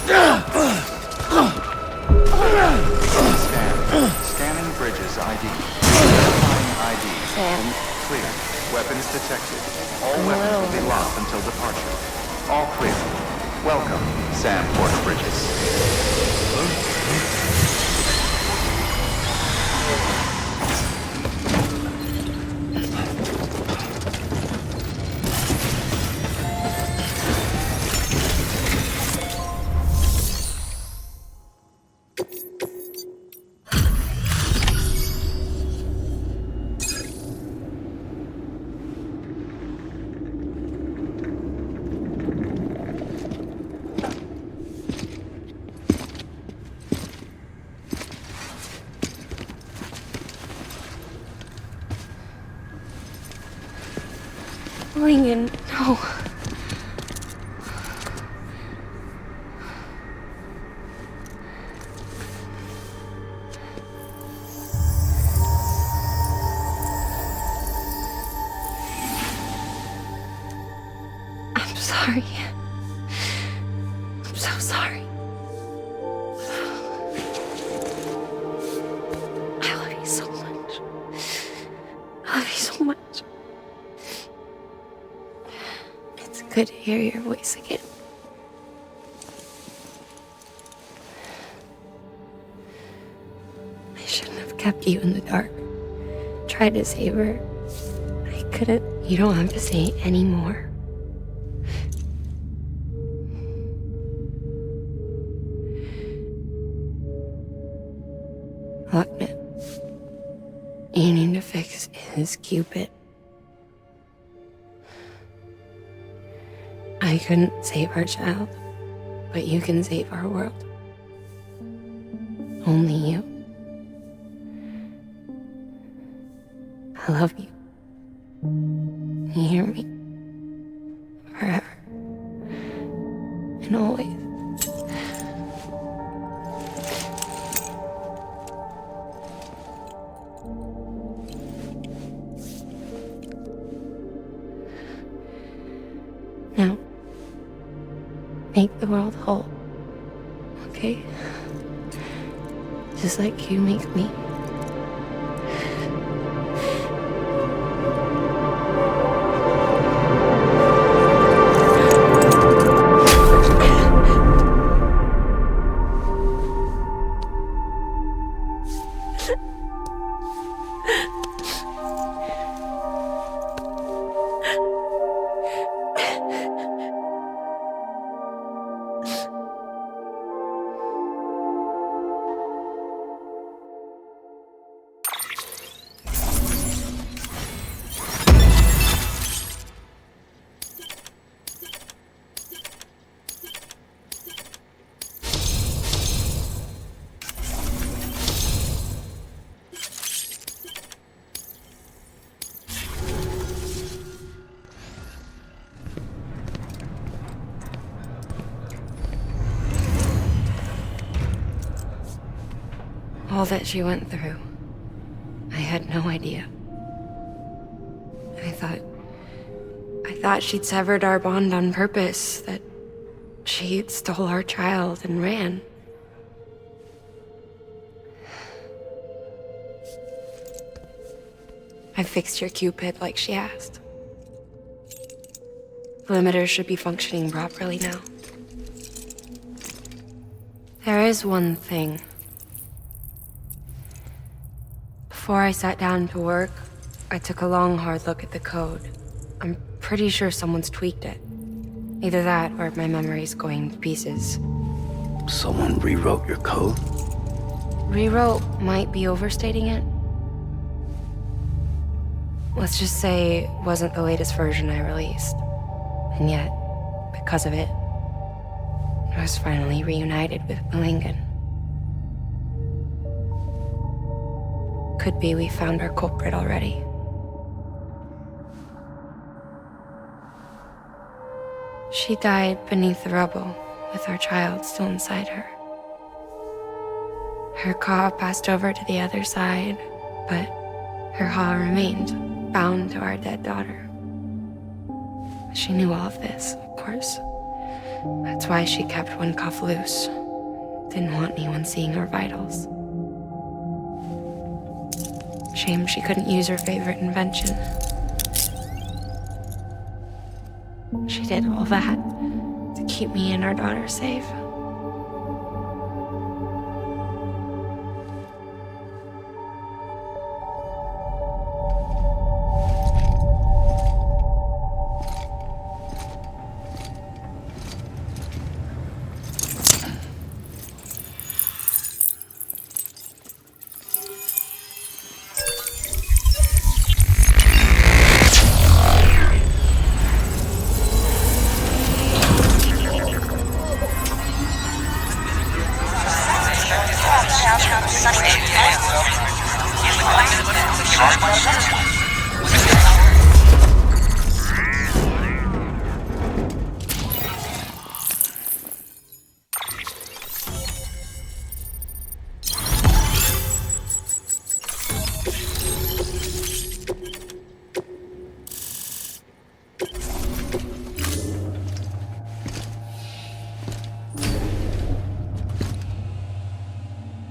Scanning bridges ID. Verifying ID. Sam. Clear. Weapons detected. All weapons will be locked until departure. All clear. Welcome, Sam Porter Bridges. Lincoln, no. I'm sorry. I'm so sorry. I love you so much. I love you so much. It's good to hear your voice again. I shouldn't have kept you in the dark. Tried to save her. I couldn't. You don't have to say any more. Loch Ness. You need to fix is Cupid. I couldn't save our child, but you can save our world. Only you. I love you. You hear me? Forever. And always. Now, make the world whole, okay? Just like you make me. All that she went through, I had no idea. I thought she'd severed our bond on purpose, that she stole our child and ran. I fixed your Cupid like she asked. The limiter should be functioning properly now. There is one thing. Before I sat down to work, I took a long, hard look at the code. I'm pretty sure someone's tweaked it. Either that, or my memory's going to pieces. Someone rewrote your code? Rewrote might be overstating it. Let's just say it wasn't the latest version I released. And yet, because of it, I was finally reunited with Malingan. Could be we found our culprit already. She died beneath the rubble, with our child still inside her. Her Ka passed over to the other side, but her Ha remained, bound to our dead daughter. She knew all of this, of course. That's why she kept one cuff loose. Didn't want anyone seeing her vitals. Shame she couldn't use her favorite invention. She did all that to keep me and our daughter safe.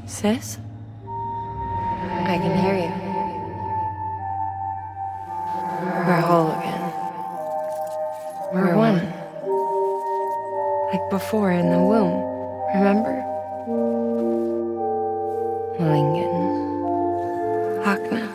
Sis? I can hear you. We're whole again. We're one. Like before in the womb, remember? Malingan. Hakna.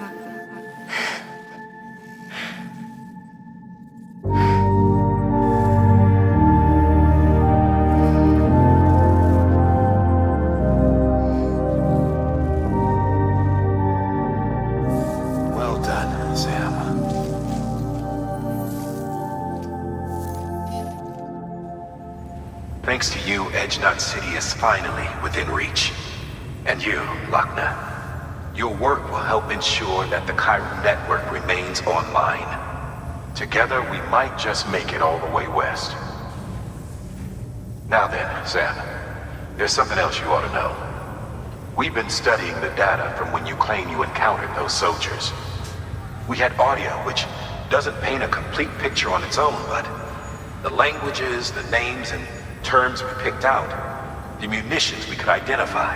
Thanks to you, Edge City is finally within reach. And you, Lochner, your work will help ensure that the Chiral Network remains online. Together, we might just make it all the way west. Now then, Sam, there's something else you ought to know. We've been studying the data from when you claim you encountered those soldiers. We had audio, which doesn't paint a complete picture on its own, but the languages, the names, and terms we picked out, the munitions we could identify,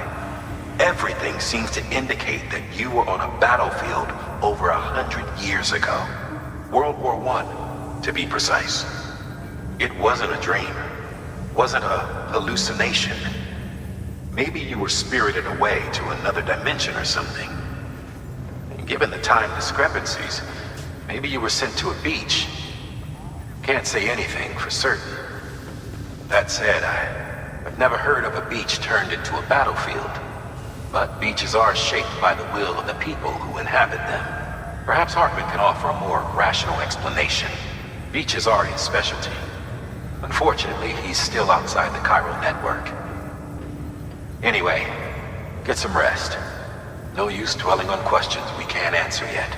everything seems to indicate that you were on a battlefield over 100 years ago. World War I, to be precise. It wasn't a dream. Wasn't a hallucination. Maybe you were spirited away to another dimension or something. And given the time discrepancies, maybe you were sent to a beach. Can't say anything for certain. That said, I've never heard of a beach turned into a battlefield. But beaches are shaped by the will of the people who inhabit them. Perhaps Hartman can offer a more rational explanation. Beaches are his specialty. Unfortunately, he's still outside the Chiral Network. Anyway, get some rest. No use dwelling on questions we can't answer yet.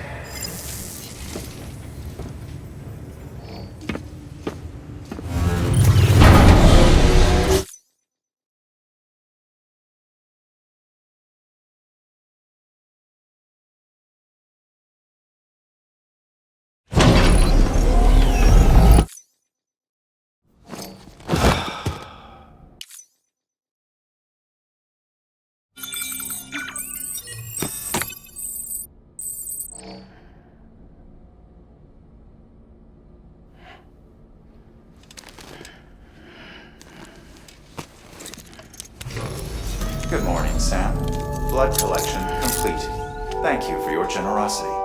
Good morning, Sam. Blood collection complete. Thank you for your generosity.